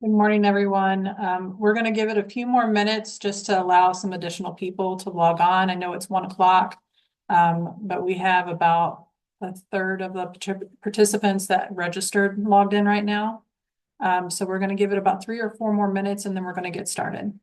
Good morning, everyone. We're going to give it a few more minutes just to allow some additional people to log on. I know it's 1 o'clock, but we have about a third of the participants that registered logged in right now. So we're going to give it about 3 or 4 more minutes and then we're going to get started.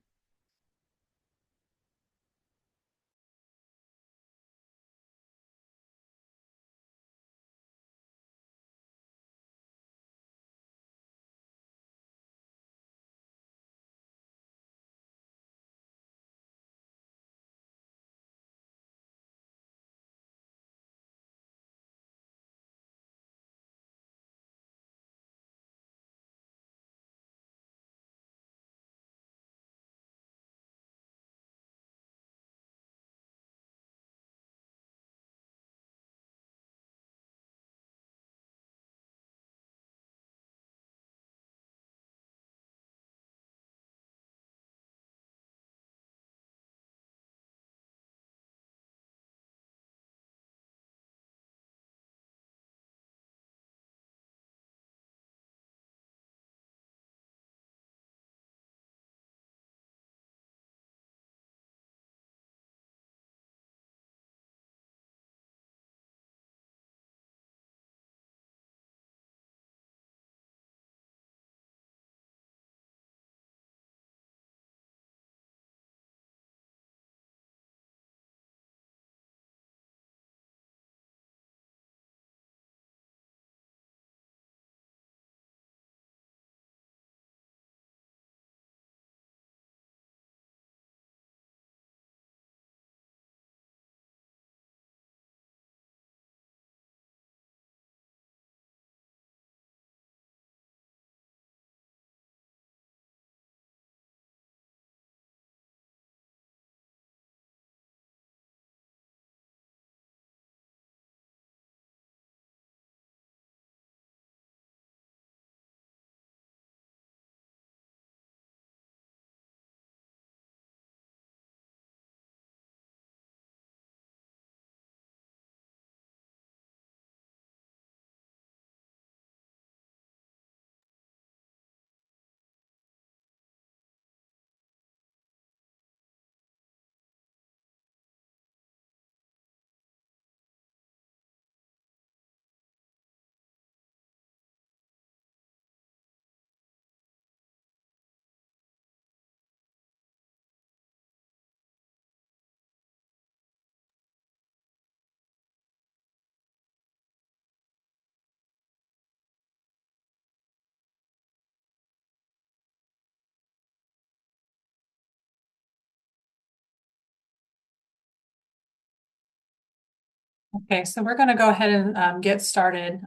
Okay, so we're going to go ahead and get started.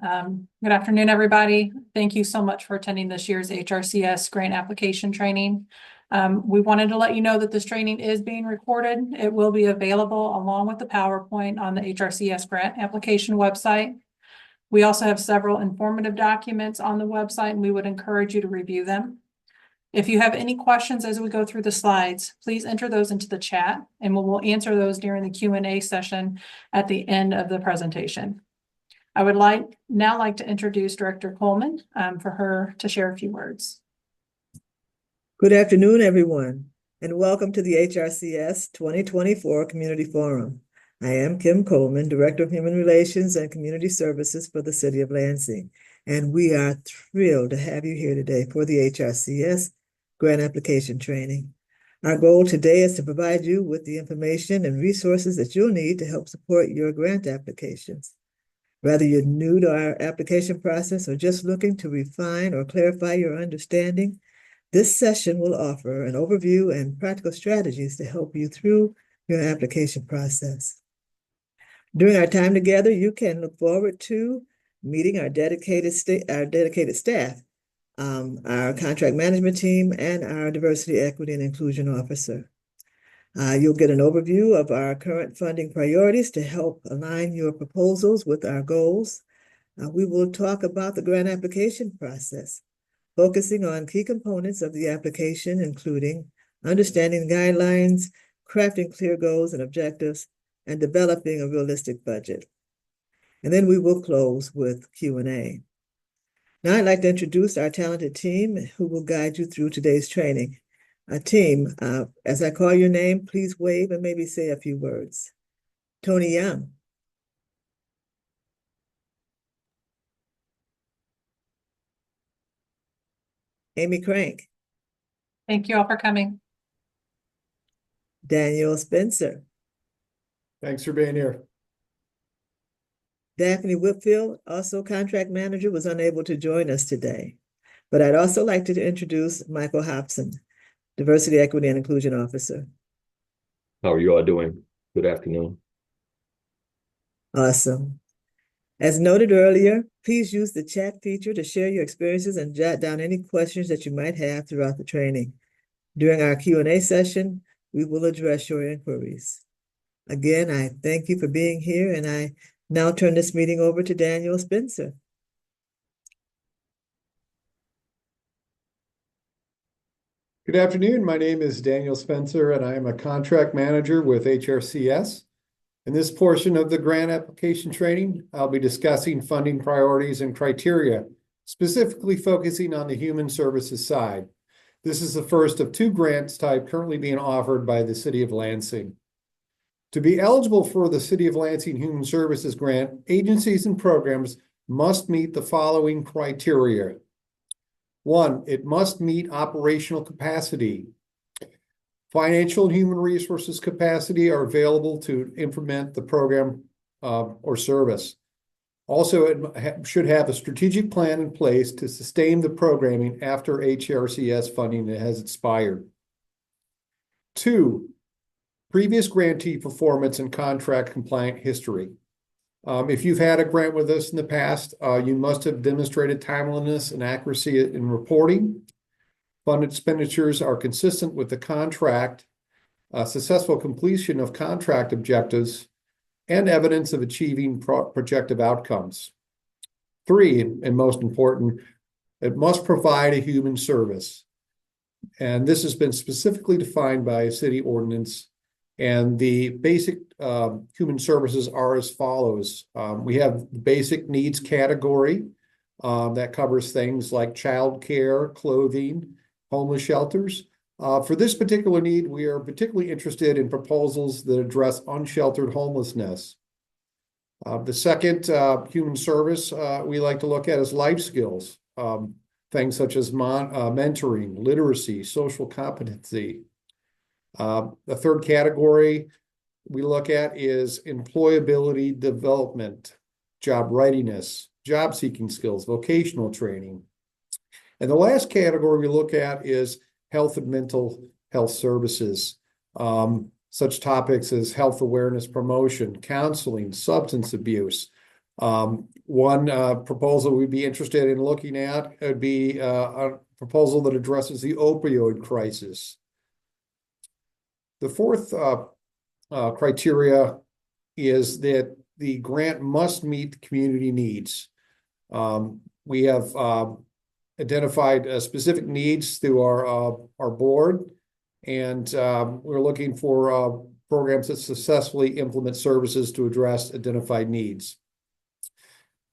Good afternoon, everybody. Thank you so much for attending this year's HRCS grant application training. We wanted to let you know that this training is being recorded. It will be available along with the PowerPoint on the HRCS grant application website. We also have several informative documents on the website, and we would encourage you to review them. If you have any questions as we go through the slides, please enter those into the chat and we'll answer those during the Q&A session at the end of the presentation. I would now like to introduce Director Coleman for her to share a few words. Good afternoon, everyone, and welcome to the HRCS 2024 Community Forum. I am Kim Coleman, Director of Human Relations and Community Services for the City of Lansing, and we are thrilled to have you here today for the HRCS grant application training. Our goal today is to provide you with the information and resources that you'll need to help support your grant applications. Whether you're new to our application process or just looking to refine or clarify your understanding, this session will offer an overview and practical strategies to help you through your application process. During our time together, you can look forward to meeting our dedicated staff, our contract management team, and our diversity, equity, and inclusion officer. You'll get an overview of our current funding priorities to help align your proposals with our goals. We will talk about the grant application process, focusing on key components of the application, including understanding guidelines, crafting clear goals and objectives, and developing a realistic budget. And then we will close with Q&A. Now I'd like to introduce our talented team who will guide you through today's training. Team, as I call your name, please wave and maybe say a few words. Tony Young, Amy Crank, Thank you all for coming. Daniel Spencer, Thanks for being here. Daphne Whitfield, also contract manager, was unable to join us today. But I'd also like to introduce Michael Hobson, Diversity, Equity, and Inclusion Officer. How are you all doing? Good afternoon. Awesome. As noted earlier, please use the chat feature to share your experiences and jot down any questions that you might have throughout the training. During our Q&A session, we will address your inquiries. Again, I thank you for being here, and I now turn this meeting over to Daniel Spencer. Good afternoon. My name is Daniel Spencer, and I am a contract manager with HRCS. In this portion of the grant application training, I'll be discussing funding priorities and criteria, specifically focusing on the human services side. This is the first of two grants type currently being offered by the City of Lansing. To be eligible for the City of Lansing Human Services Grant, agencies and programs must meet the following criteria. One, it must meet operational capacity. Financial and human resources capacity are available to implement the program or service. Also, it should have a strategic plan in place to sustain the programming after HRCS funding has expired. Two, previous grantee performance and contract compliant history. If you've had a grant with us in the past, you must have demonstrated timeliness and accuracy in reporting. Fund expenditures are consistent with the contract, successful completion of contract objectives, and evidence of achieving projective outcomes. Three, and most important, it must provide a human service. And this has been specifically defined by a city ordinance. And the basic human services are as follows. We have the basic needs category that covers things like childcare, clothing, homeless shelters. For this particular need, we are particularly interested in proposals that address unsheltered homelessness. The second human service we like to look at is life skills, things such as mentoring, literacy, social competency. The third category we look at is employability development, job readiness, job seeking skills, vocational training. And the last category we look at is health and mental health services, such topics as health awareness promotion, counseling, substance abuse. One proposal we'd be interested in looking at would be a proposal that addresses the opioid crisis. The fourth criteria is that the grant must meet community needs. We have identified specific needs through our board, and we're looking for programs that successfully implement services to address identified needs.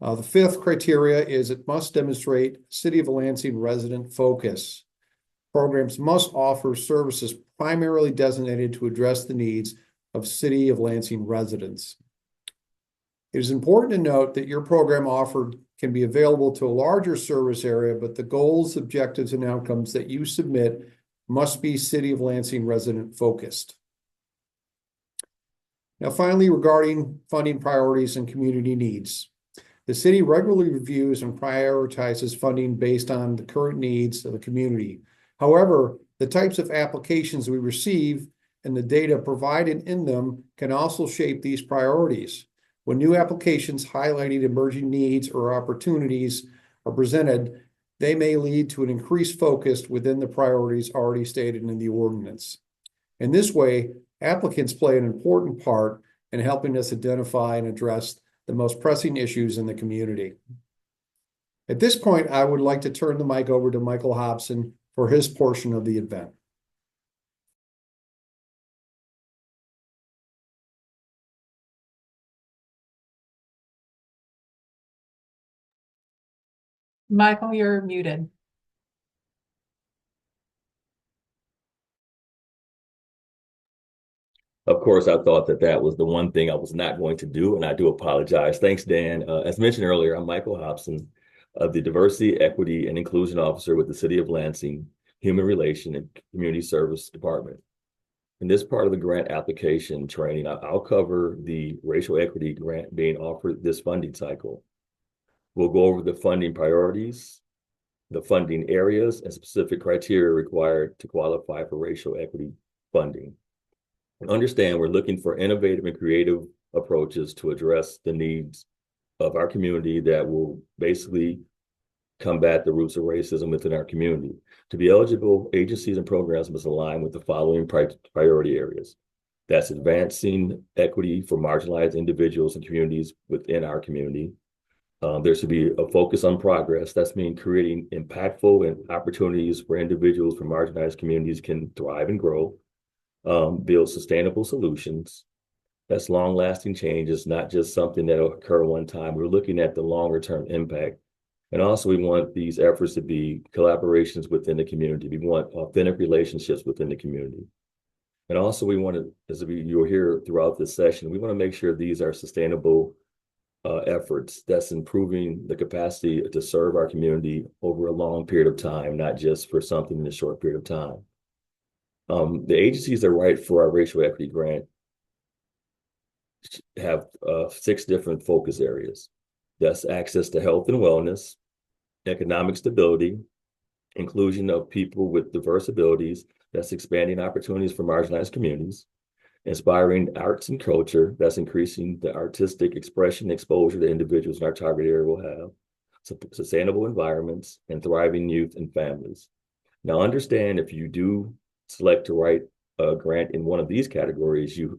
The fifth criteria is it must demonstrate City of Lansing resident focus. Programs must offer services primarily designated to address the needs of City of Lansing residents. It is important to note that your program offered can be available to a larger service area, but the goals, objectives, and outcomes that you submit must be City of Lansing resident focused. Now, finally, regarding funding priorities and community needs. The city regularly reviews and prioritizes funding based on the current needs of the community. However, the types of applications we receive and the data provided in them can also shape these priorities. When new applications highlighting emerging needs or opportunities are presented, they may lead to an increased focus within the priorities already stated in the ordinance. In this way, applicants play an important part in helping us identify and address the most pressing issues in the community. At this point, I would like to turn the mic over to Michael Hobson for his portion of the event. Michael, you're muted. Of course, I thought that that was the one thing I was not going to do, and I do apologize. Thanks, Dan. As mentioned earlier, I'm Michael Hobson, the Diversity, Equity, and Inclusion Officer with the City of Lansing Human Relation and Community Service Department. In this part of the grant application training, I'll cover the racial equity grant being offered this funding cycle. We'll go over the funding priorities, the funding areas, and specific criteria required to qualify for racial equity funding. Understand we're looking for innovative and creative approaches to address the needs of our community that will basically combat the roots of racism within our community. To be eligible, agencies and programs must align with the following priority areas. That's advancing equity for marginalized individuals and communities within our community. There should be a focus on progress. That's mean creating impactful and opportunities where individuals from marginalized communities can thrive and grow. Build sustainable solutions. That's long-lasting change. It's not just something that'll occur one time. We're looking at the longer-term impact. And also, we want these efforts to be collaborations within the community. We want authentic relationships within the community. And also, we want to, as you'll hear throughout this session, we want to make sure these are sustainable efforts that's improving the capacity to serve our community over a long period of time, not just for something in a short period of time. The agencies that write for our racial equity grant have 6 different focus areas. That's access to health and wellness, economic stability, inclusion of people with diverse abilities, that's expanding opportunities for marginalized communities, inspiring arts and culture, that's increasing the artistic expression and exposure that individuals in our target area will have, sustainable environments, and thriving youth and families. Now, understand if you do select to write a grant in one of these categories, you're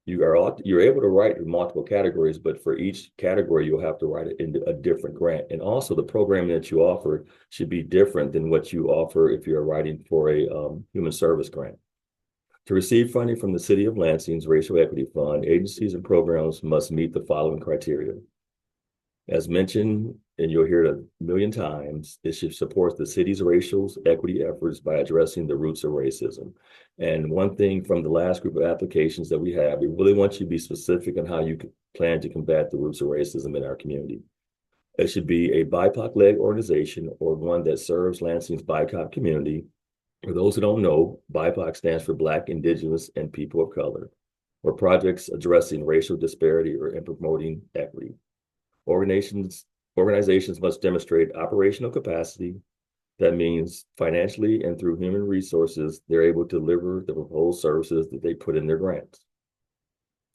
able to write in multiple categories, but for each category, you'll have to write it in a different grant. And also the programming that you offer should be different than what you offer if you're writing for a human service grant. To receive funding from the City of Lansing's Racial Equity Fund, agencies and programs must meet the following criteria. As mentioned, and you'll hear it a million times, it should support the city's racial equity efforts by addressing the roots of racism. And one thing from the last group of applications that we have, we really want you to be specific on how you plan to combat the roots of racism in our community. It should be a BIPOC-led organization or one that serves Lansing's BIPOC community. For those who don't know, BIPOC stands for Black, Indigenous, and People of Color, or projects addressing racial disparity or in promoting equity. Organizations must demonstrate operational capacity. That means financially and through human resources, they're able to deliver the proposed services that they put in their grants.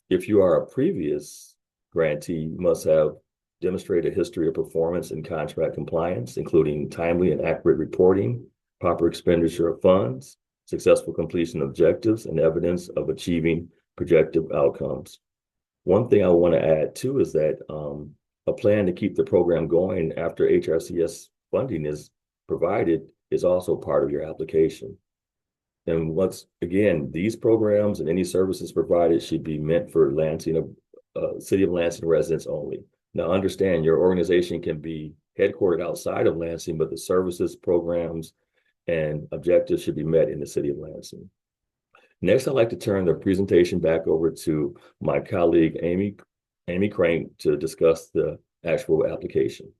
If you are a previous grantee, you must have demonstrated a history of performance and contract compliance, including timely and accurate reporting, proper expenditure of funds, successful completion of objectives, and evidence of achieving projected outcomes. One thing I want to add too is that a plan to keep the program going after HRCS funding is provided is also part of your application. And once again, these programs and any services provided should be meant for Lansing, City of Lansing residents only. Now understand your organization can be headquartered outside of Lansing, but the services, programs, and objectives should be met in the City of Lansing. Next, I'd like to turn the presentation back over to my colleague, Amy Crank, to discuss the actual application.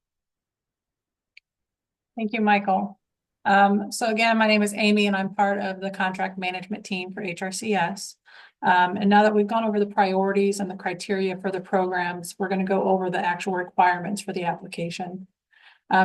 Thank you, Michael. So again, my name is Amy and I'm part of the contract management team for HRCS. And now that we've gone over the priorities and the criteria for the programs, we're going to go over the actual requirements for the application.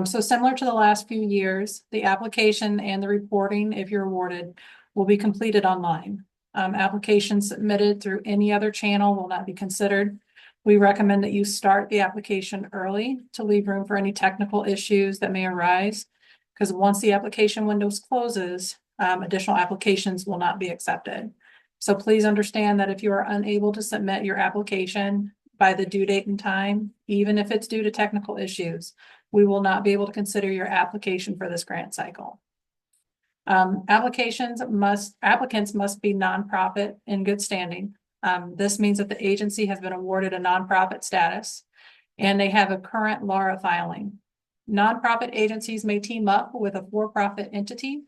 So similar to the last few years, the application and the reporting, if you're awarded, will be completed online. Applications submitted through any other channel will not be considered. We recommend that you start the application early to leave room for any technical issues that may arise, because once the application window closes, additional applications will not be accepted. So please understand that if you are unable to submit your application by the due date and time, even if it's due to technical issues, we will not be able to consider your application for this grant cycle. Applicants must be nonprofit in good standing. This means that the agency has been awarded a nonprofit status and they have a current LARA filing. Nonprofit agencies may team up with a for-profit entity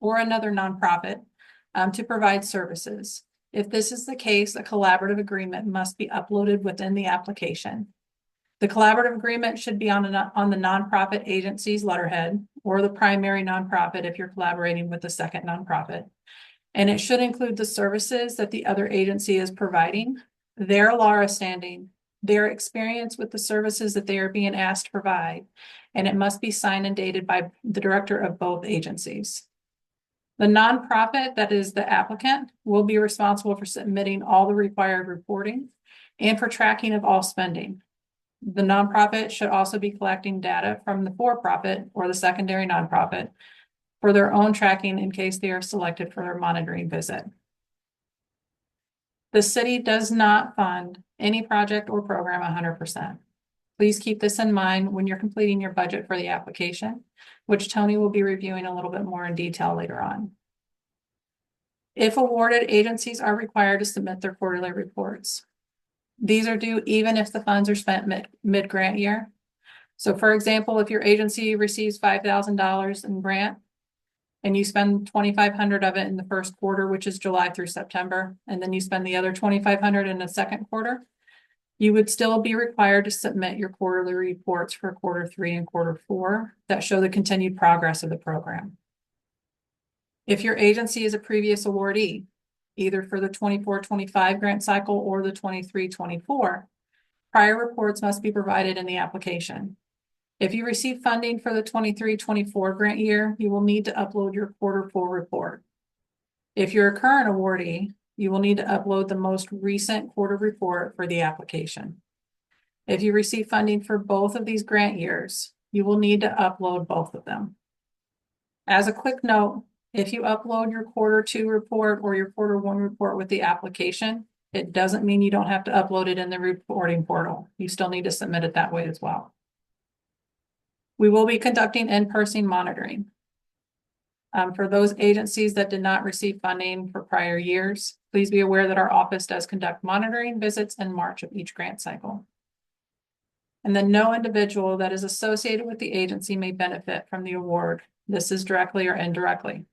or another nonprofit to provide services. If this is the case, a collaborative agreement must be uploaded within the application. The collaborative agreement should be on the nonprofit agency's letterhead or the primary nonprofit if you're collaborating with the second nonprofit. And it should include the services that the other agency is providing, their LARA standing, their experience with the services that they are being asked to provide, and it must be signed and dated by the director of both agencies. The nonprofit that is the applicant will be responsible for submitting all the required reporting and for tracking of all spending. The nonprofit should also be collecting data from the for-profit or the secondary nonprofit for their own tracking in case they are selected for their monitoring visit. The city does not fund any project or program 100%. Please keep this in mind when you're completing your budget for the application, which Tony will be reviewing a little bit more in detail later on. If awarded, agencies are required to submit their quarterly reports. These are due even if the funds are spent mid-grant year. So for example, if your agency receives $5,000 in grant and you spend 2,500 of it in the first quarter, which is July through September, and then you spend the other 2,500 in the second quarter, you would still be required to submit your quarterly reports for quarter 3 and quarter 4 that show the continued progress of the program. If your agency is a previous awardee, either for the 24-25 grant cycle or the 23-24, prior reports must be provided in the application. If you receive funding for the 23-24 grant year, you will need to upload your quarter 4 report. If you're a current awardee, you will need to upload the most recent quarter report for the application. If you receive funding for both of these grant years, you will need to upload both of them. As a quick note, if you upload your quarter 2 report or your quarter 1 report with the application, it doesn't mean you don't have to upload it in the reporting portal. You still need to submit it that way as well. We will be conducting in-person monitoring. For those agencies that did not receive funding for prior years, please be aware that our office does conduct monitoring visits in March of each grant cycle. And then no individual that is associated with the agency may benefit from the award. This is directly or indirectly.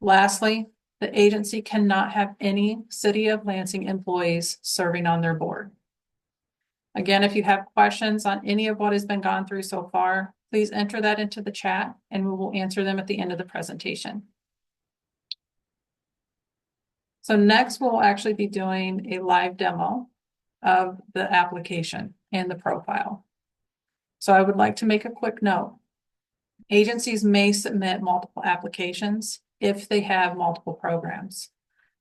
Lastly, the agency cannot have any City of Lansing employees serving on their board. Again, if you have questions on any of what has been gone through so far, please enter that into the chat and we will answer them at the end of the presentation. So next, we'll actually be doing a live demo of the application and the profile. So I would like to make a quick note. Agencies may submit multiple applications if they have multiple programs.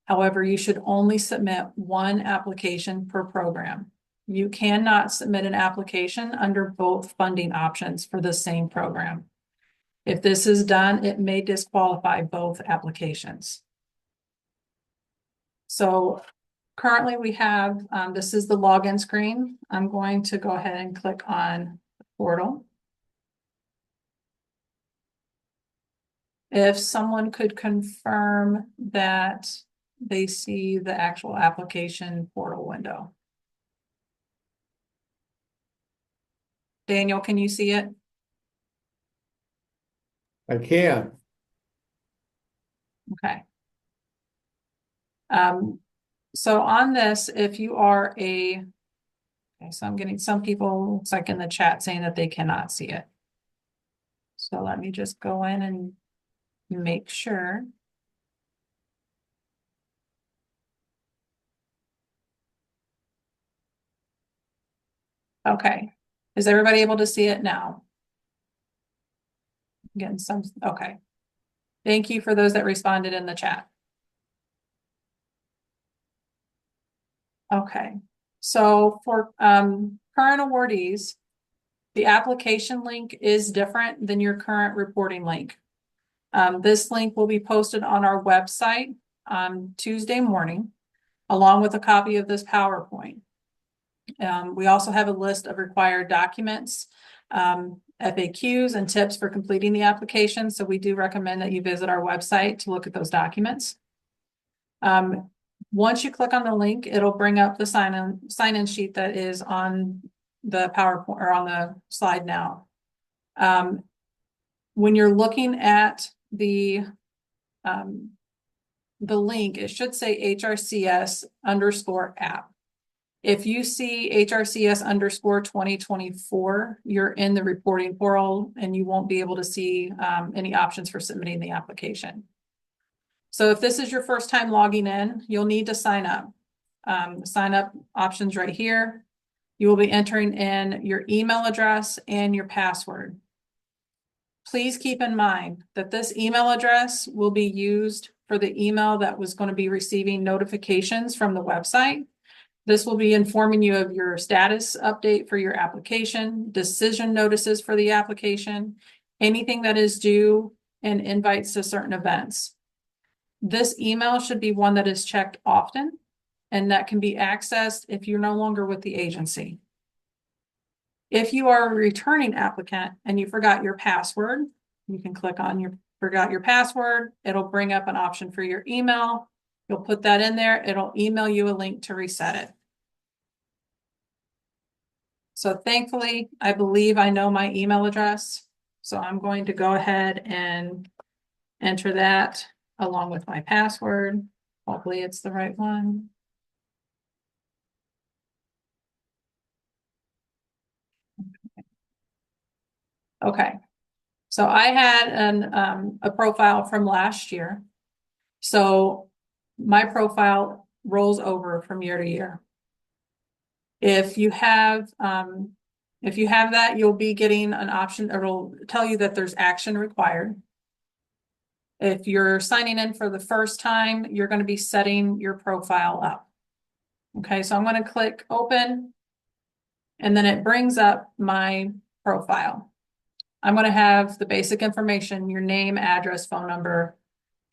However, you should only submit one application per program. You cannot submit an application under both funding options for the same program. If this is done, it may disqualify both applications. So currently we have, this is the login screen. I'm going to go ahead and click on the portal. If someone could confirm that they see the actual application portal window. Daniel, can you see it? I can. Okay. So on this, if you are okay, so I'm getting some people, looks like in the chat saying that they cannot see it. So let me just go in and make sure. Okay. Is everybody able to see it now? Getting some, okay. Thank you for those that responded in the chat. Okay, so for current awardees, the application link is different than your current reporting link. This link will be posted on our website on Tuesday morning, along with a copy of this PowerPoint. We also have a list of required documents, FAQs and tips for completing the application. So we do recommend that you visit our website to look at those documents. Once you click on the link, it'll bring up the sign-in sheet that is on the PowerPoint or on the slide now. When you're looking at the link, it should say HRCS_app. If you see HRCS 2024, you're in the reporting portal and you won't be able to see any options for submitting the application. So if this is your first time logging in, you'll need to sign up. Sign up options right here. You will be entering in your email address and your password. Please keep in mind that this email address will be used for the email that was going to be receiving notifications from the website. This will be informing you of your status update for your application, decision notices for the application, anything that is due, and invites to certain events. This email should be one that is checked often, and that can be accessed if you're no longer with the agency. If you are a returning applicant and you forgot your password, you can click on your forgot your password. It'll bring up an option for your email. You'll put that in there. It'll email you a link to reset it. So thankfully, I believe I know my email address. So I'm going to go ahead and enter that along with my password. Hopefully it's the right one. Okay. So I had a profile from last year. So my profile rolls over from year to year. If you have that, you'll be getting an option. It'll tell you that there's action required. If you're signing in for the first time, you're going to be setting your profile up. Okay, so I'm going to click open, and then it brings up my profile. I'm going to have the basic information, your name, address, phone number,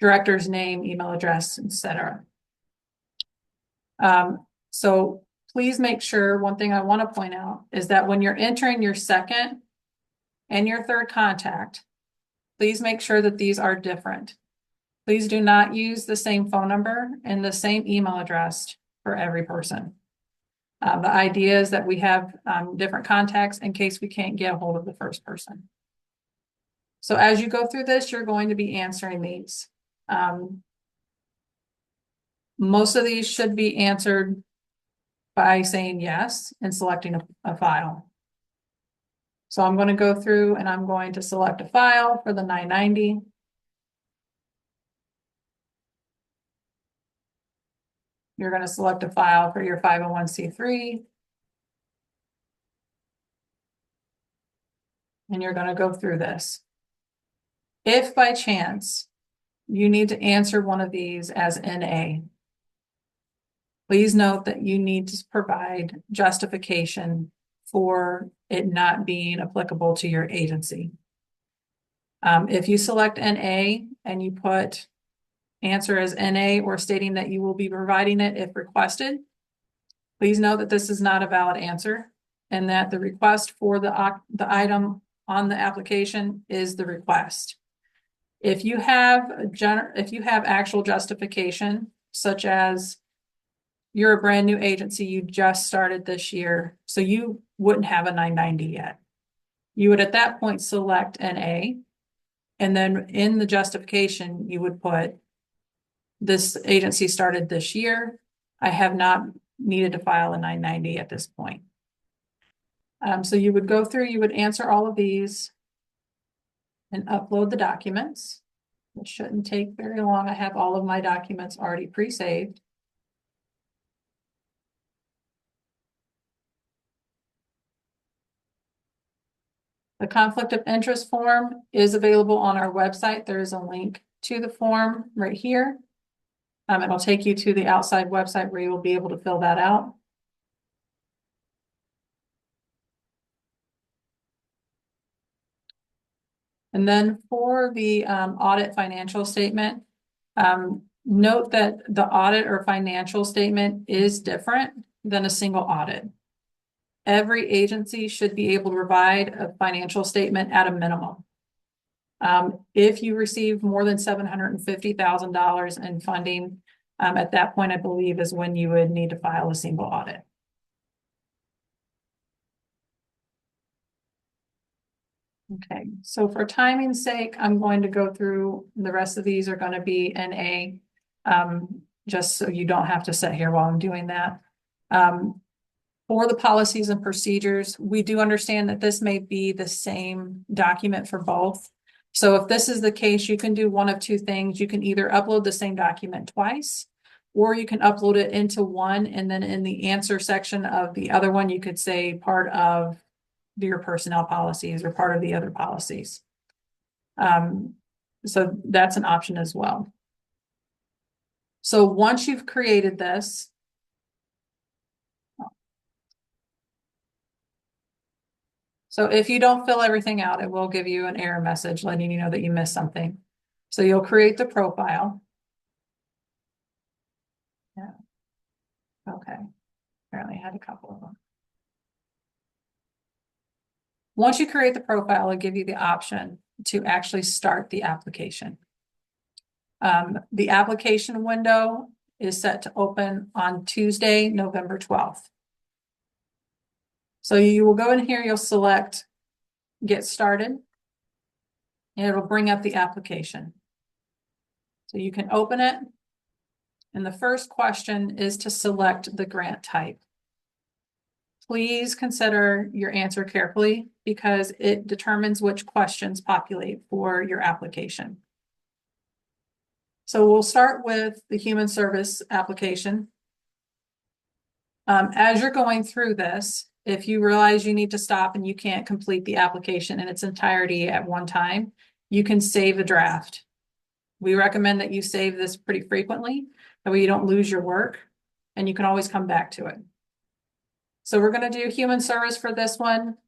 director's name, email address, etc. So please make sure, one thing I want to point out is that when you're entering your second and your third contact, please make sure that these are different. Please do not use the same phone number and the same email address for every person. The idea is that we have different contacts in case we can't get a hold of the first person. So as you go through this, you're going to be answering these. Most of these should be answered by saying yes and selecting a file. So I'm going to go through and I'm going to select a file for the 990. You're going to select a file for your 501c3. And you're going to go through this. If by chance you need to answer one of these as NA, please note that you need to provide justification for it not being applicable to your agency. If you select NA and you put answer as NA or stating that you will be providing it if requested, please know that this is not a valid answer and that the request for the item on the application is the request. If you have actual justification, such as you're a brand new agency, you just started this year, so you wouldn't have a 990 yet. You would at that point select NA, and then in the justification, you would put, this agency started this year. I have not needed to file a 990 at this point. So you would go through, you would answer all of these and upload the documents. It shouldn't take very long. I have all of my documents already pre-saved. The conflict of interest form is available on our website. There is a link to the form right here. It'll take you to the outside website where you will be able to fill that out. And then for the audit financial statement, note that the audit or financial statement is different than a single audit. Every agency should be able to provide a financial statement at a minimum. If you receive more than $750,000 in funding, at that point, I believe is when you would need to file a single audit. Okay, so for timing's sake, I'm going to go through, the rest of these are going to be NA, just so you don't have to sit here while I'm doing that. For the policies and procedures, we do understand that this may be the same document for both. So if this is the case, you can do one of two things. You can either upload the same document twice, or you can upload it into one, and then in the answer section of the other one, you could say part of your personnel policies or part of the other policies. So that's an option as well. So once you've created this, so if you don't fill everything out, it will give you an error message letting you know that you missed something. So you'll create the profile. Yeah. Okay. Apparently I had a couple of them. Once you create the profile, it'll give you the option to actually start the application. The application window is set to open on Tuesday, November 12th. So you will go in here, you'll select Get Started, and it'll bring up the application. So you can open it, and the first question is to select the grant type. Please consider your answer carefully because it determines which questions populate for your application. So we'll start with the human service application. As you're going through this, if you realize you need to stop and you can't complete the application in its entirety at one time, you can save a draft. We recommend that you save this pretty frequently, that way you don't lose your work, and you can always come back to it. So we're going to do human service for this one.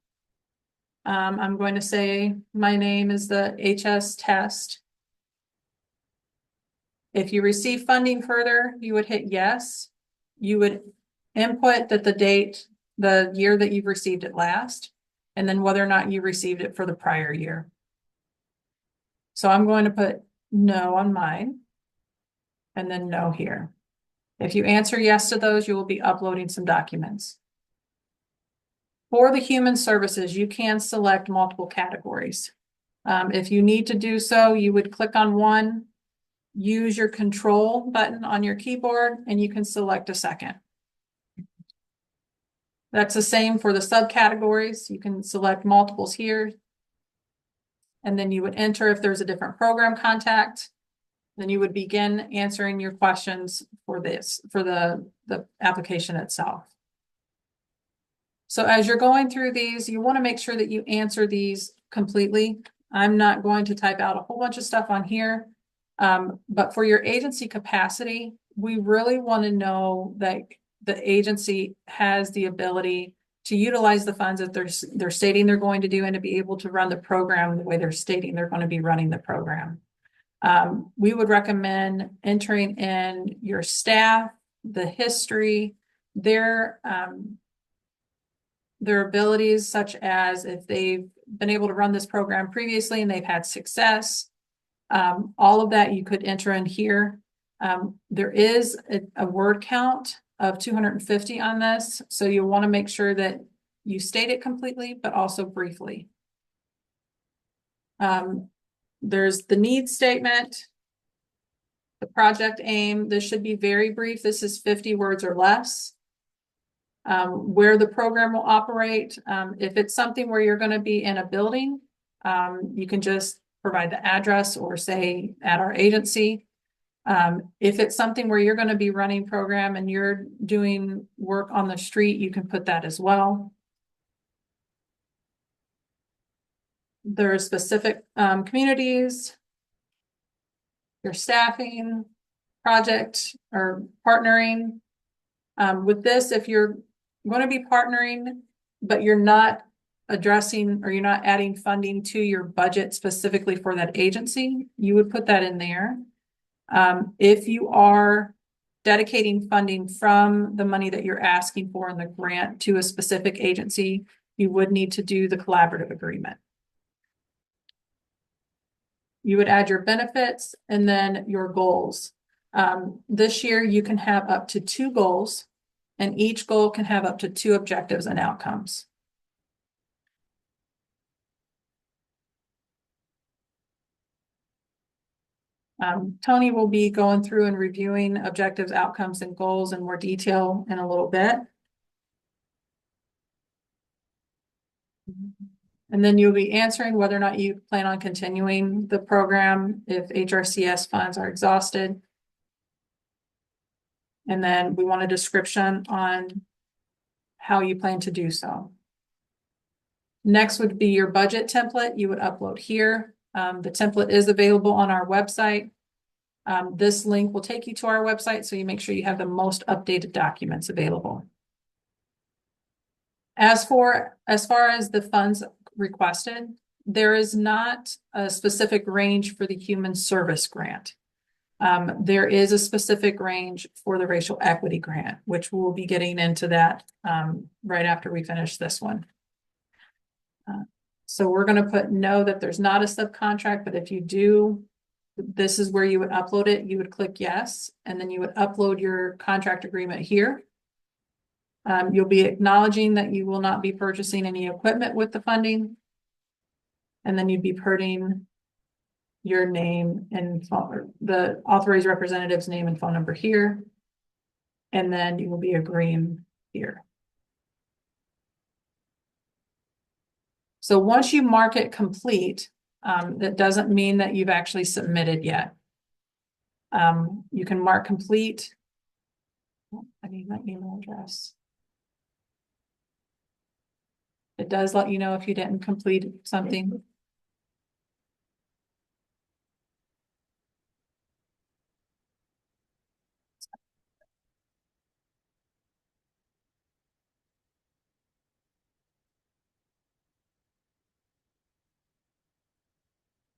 I'm going to say my name is the HS test. If you receive funding further, you would hit yes. You would input that the date, the year that you've received it last, and then whether or not you received it for the prior year. So I'm going to put no on mine and then no here. If you answer yes to those, you will be uploading some documents. For the human services, you can select multiple categories. If you need to do so, you would click on one, use your control button on your keyboard, and you can select a second. That's the same for the subcategories. You can select multiples here. And then you would enter if there's a different program contact. Then you would begin answering your questions for this, for the application itself. So as you're going through these, you want to make sure that you answer these completely. I'm not going to type out a whole bunch of stuff on here. But for your agency capacity, we really want to know that the agency has the ability to utilize the funds that they're stating they're going to do and to be able to run the program the way they're stating they're going to be running the program. We would recommend entering in your staff, the history, their abilities, such as if they've been able to run this program previously and they've had success. All of that you could enter in here. There is a word count of 250 on this, so you'll want to make sure that you state it completely, but also briefly. There's the need statement, the project aim. This should be very brief. This is 50 words or less. Where the program will operate. If it's something where you're going to be in a building, you can just provide the address or say at our agency. If it's something where you're going to be running program and you're doing work on the street, you can put that as well. There are specific communities, your staffing, project or partnering. With this, if you're going to be partnering, but you're not addressing or you're not adding funding to your budget specifically for that agency, you would put that in there. If you are dedicating funding from the money that you're asking for in the grant to a specific agency, you would need to do the collaborative agreement. You would add your benefits and then your goals. This year you can have up to 2 goals, and each goal can have up to 2 objectives and outcomes. Tony will be going through and reviewing objectives, outcomes, and goals in more detail in a little bit. And then you'll be answering whether or not you plan on continuing the program if HRCS funds are exhausted. And then we want a description on how you plan to do so. Next would be your budget template you would upload here. The template is available on our website. This link will take you to our website, so you make sure you have the most updated documents available. As far as the funds requested, there is not a specific range for the human service grant. There is a specific range for the racial equity grant, which we'll be getting into that right after we finish this one. So we're going to put no, that there's not a subcontract, but if you do, this is where you would upload it. You would click yes, and then you would upload your contract agreement here. You'll be acknowledging that you will not be purchasing any equipment with the funding. And then you'd be putting your name and phone, the authorized representative's name and phone number here. And then you will be agreeing here. So once you mark it complete, that doesn't mean that you've actually submitted yet. You can mark complete. I need my email address. It does let you know if you didn't complete something.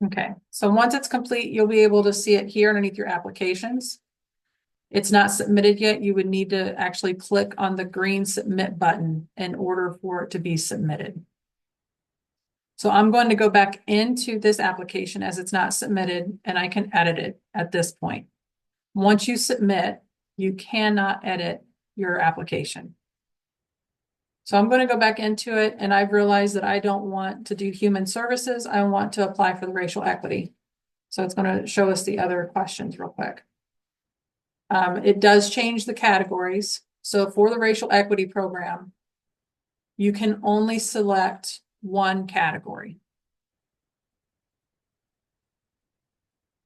Okay, so once it's complete, you'll be able to see it here underneath your applications. It's not submitted yet. You would need to actually click on the green submit button in order for it to be submitted. So I'm going to go back into this application as it's not submitted, and I can edit it at this point. Once you submit, you cannot edit your application. So I'm going to go back into it, and I've realized that I don't want to do human services. I want to apply for the racial equity. So it's going to show us the other questions real quick. It does change the categories. So for the racial equity program, you can only select one category.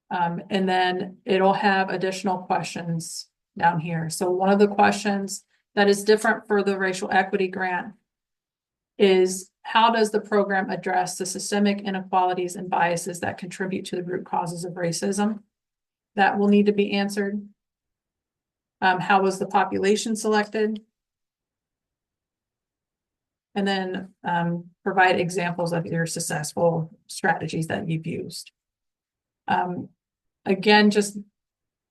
And then it'll have additional questions down here. So one of the questions that is different for the racial equity grant is, how does the program address the systemic inequalities and biases that contribute to the root causes of racism? That will need to be answered. How was the population selected? And then provide examples of your successful strategies that you've used. Again, just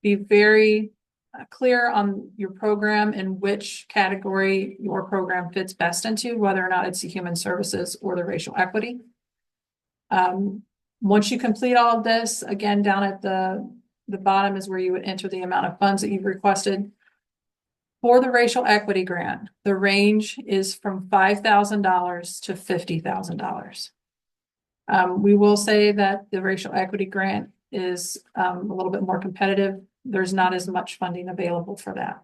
be very clear on your program and which category your program fits best into, whether or not it's the human services or the racial equity. Once you complete all of this, again, down at the bottom is where you would enter the amount of funds that you've requested. For the racial equity grant, the range is from $5,000 to $50,000. We will say that the racial equity grant is a little bit more competitive. There's not as much funding available for that.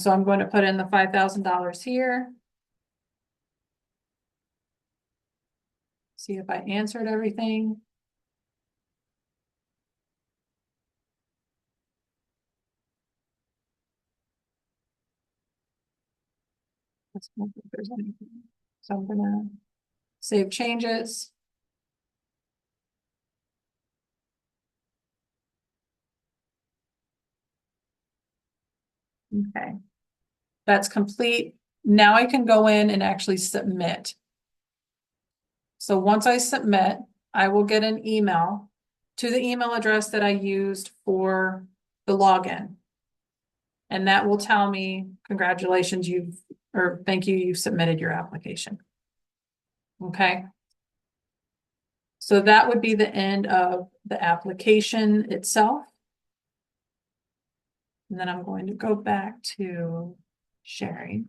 So I'm going to put in the $5,000 here. See if I answered everything. Let's see if there's anything. So I'm gonna save changes. Okay, that's complete. Now I can go in and actually submit. So once I submit, I will get an email to the email address that I used for the login. And that will tell me, congratulations, thank you, you've submitted your application. Okay. So that would be the end of the application itself. And then I'm going to go back to sharing.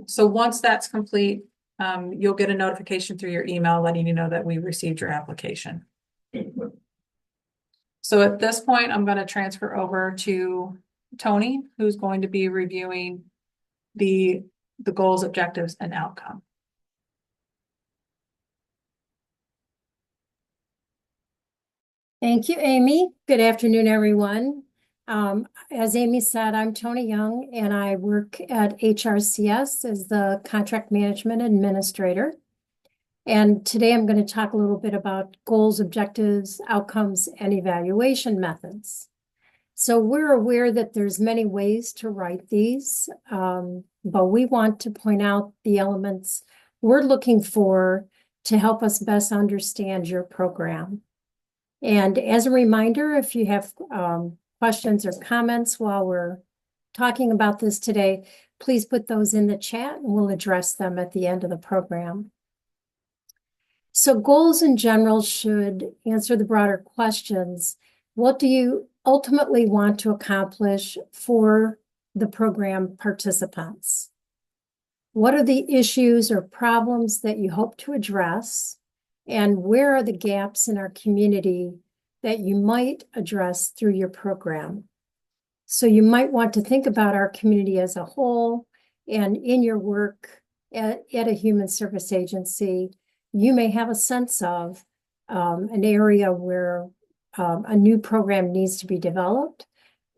So once that's complete, you'll get a notification through your email letting you know that we received your application. So at this point, I'm going to transfer over to Tony, who's going to be reviewing the goals, objectives, and outcome. Thank you, Amy. Good afternoon, everyone. As Amy said, I'm Tony Young, and I work at HRCS as the Contract Management Administrator. And today I'm going to talk a little bit about goals, objectives, outcomes, and evaluation methods. So we're aware that there's many ways to write these, but we want to point out the elements we're looking for to help us best understand your program. And as a reminder, if you have questions or comments while we're talking about this today, please put those in the chat and we'll address them at the end of the program. So goals in general should answer the broader questions. What do you ultimately want to accomplish for the program participants? What are the issues or problems that you hope to address? And where are the gaps in our community that you might address through your program? So you might want to think about our community as a whole, and in your work at a human service agency, you may have a sense of an area where a new program needs to be developed,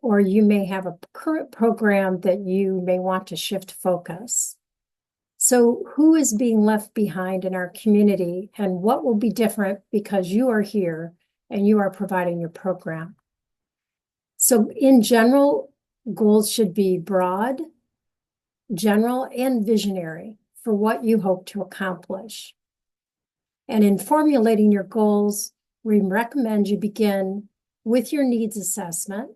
or you may have a current program that you may want to shift focus. So who is being left behind in our community, and what will be different because you are here and you are providing your program? So in general, goals should be broad, general, and visionary for what you hope to accomplish. And in formulating your goals, we recommend you begin with your needs assessment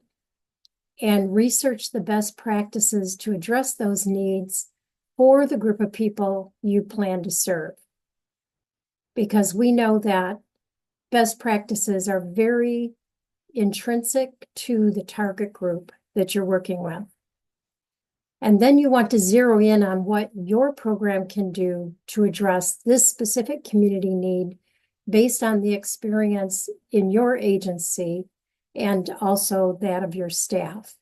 and research the best practices to address those needs for the group of people you plan to serve. Because we know that best practices are very intrinsic to the target group that you're working with. And then you want to zero in on what your program can do to address this specific community need based on the experience in your agency and also that of your staff.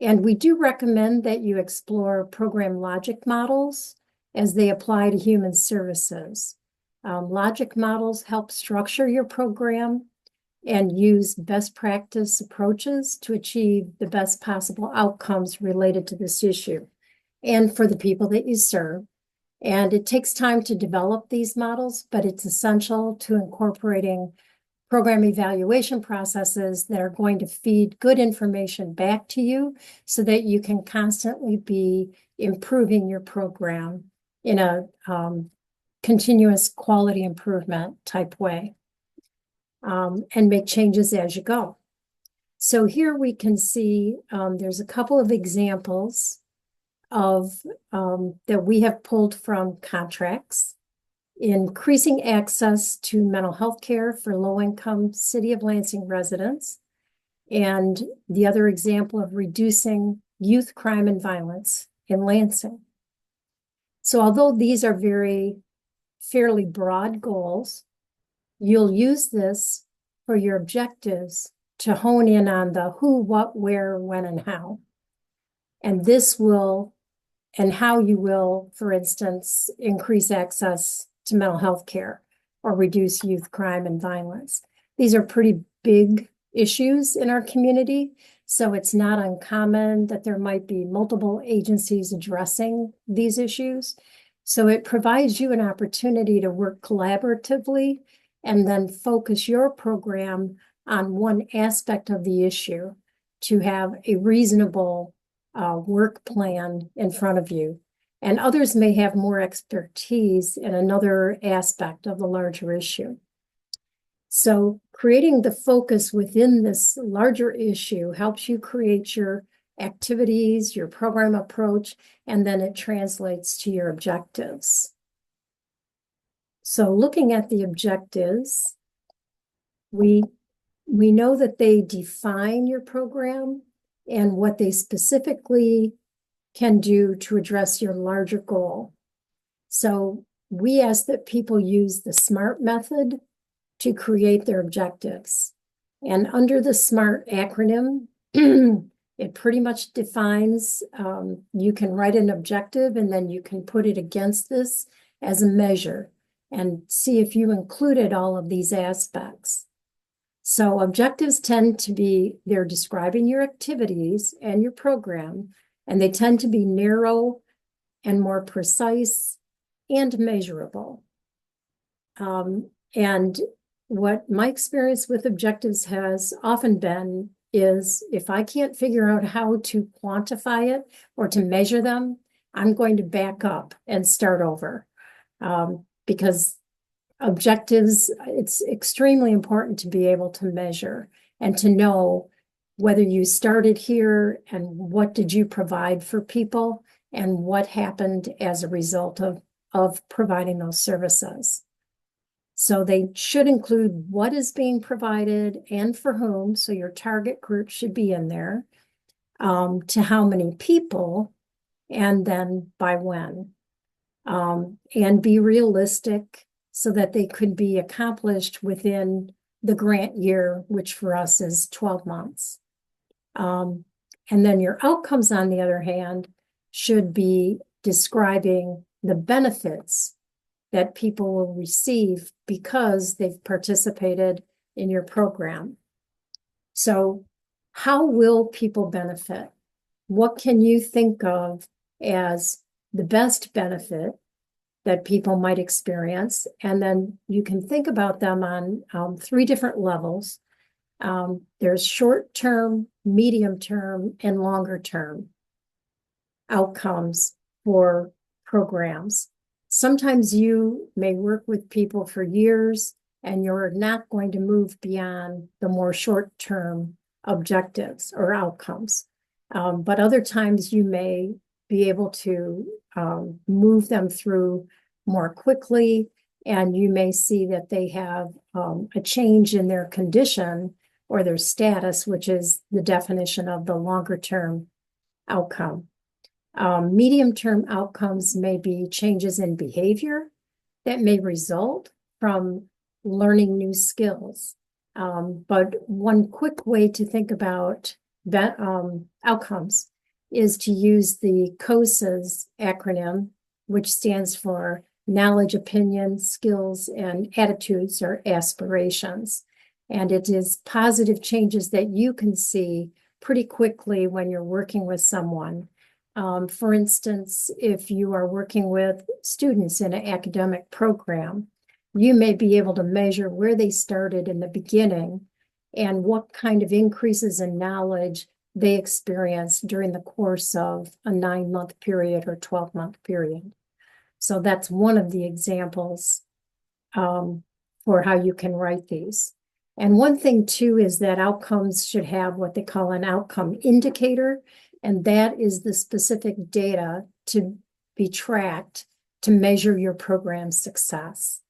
And we do recommend that you explore program logic models as they apply to human services. Logic models help structure your program and use best practice approaches to achieve the best possible outcomes related to this issue and for the people that you serve. And it takes time to develop these models, but it's essential to incorporating program evaluation processes that are going to feed good information back to you so that you can constantly be improving your program in a continuous quality improvement type way, and make changes as you go. So here we can see there's a couple of examples of that we have pulled from contracts. Increasing access to mental health care for low-income City of Lansing residents, and the other example of reducing youth crime and violence in Lansing. So although these are fairly broad goals, you'll use this for your objectives to hone in on the who, what, where, when, and how. And this will, and how you will, for instance, increase access to mental health care or reduce youth crime and violence. These are pretty big issues in our community, so it's not uncommon that there might be multiple agencies addressing these issues. So it provides you an opportunity to work collaboratively and then focus your program on one aspect of the issue to have a reasonable work plan in front of you. And others may have more expertise in another aspect of the larger issue. So creating the focus within this larger issue helps you create your activities, your program approach, and then it translates to your objectives. So looking at the objectives, we know that they define your program and what they specifically can do to address your larger goal. So we ask that people use the SMART method to create their objectives. And under the SMART acronym, it pretty much defines, you can write an objective and then you can put it against this as a measure and see if you included all of these aspects. So objectives tend to be, they're describing your activities and your program, and they tend to be narrow and more precise and measurable. And what my experience with objectives has often been is if I can't figure out how to quantify it or to measure them, I'm going to back up and start over. Because objectives, it's extremely important to be able to measure and to know whether you started here and what did you provide for people and what happened as a result of providing those services. So they should include what is being provided and for whom, so your target group should be in there, to how many people, and then by when. And be realistic so that they could be accomplished within the grant year, which for us is 12 months. And then your outcomes, on the other hand, should be describing the benefits that people will receive because they've participated in your program. So how will people benefit? What can you think of as the best benefit that people might experience? And then you can think about them on 3 different levels. There's short-term, medium-term, and longer-term outcomes for programs. Sometimes you may work with people for years and you're not going to move beyond the more short-term objectives or outcomes. But other times you may be able to move them through more quickly, and you may see that they have a change in their condition or their status, which is the definition of the longer-term outcome. Medium-term outcomes may be changes in behavior that may result from learning new skills. But one quick way to think about that, outcomes is to use the COSA's acronym, which stands for knowledge, opinion, skills, and attitudes or aspirations. And it is positive changes that you can see pretty quickly when you're working with someone. For instance, if you are working with students in an academic program, you may be able to measure where they started in the beginning and what kind of increases in knowledge they experienced during the course of a 9-month period or 12-month period. So that's one of the examples for how you can write these. And one thing too is that outcomes should have what they call an outcome indicator, and that is the specific data to be tracked to measure your program's success.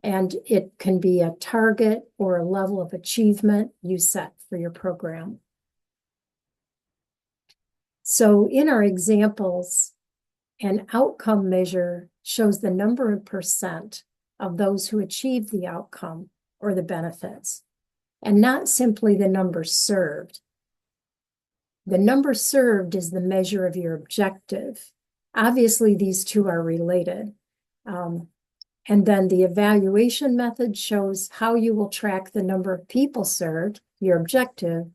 And it can be a target or a level of achievement you set for your program. So in our examples, an outcome measure shows the number of percent of those who achieve the outcome or the benefits, and not simply the number served. The number served is the measure of your objective. Obviously, these two are related. And then the evaluation method shows how you will track the number of people served, your objective,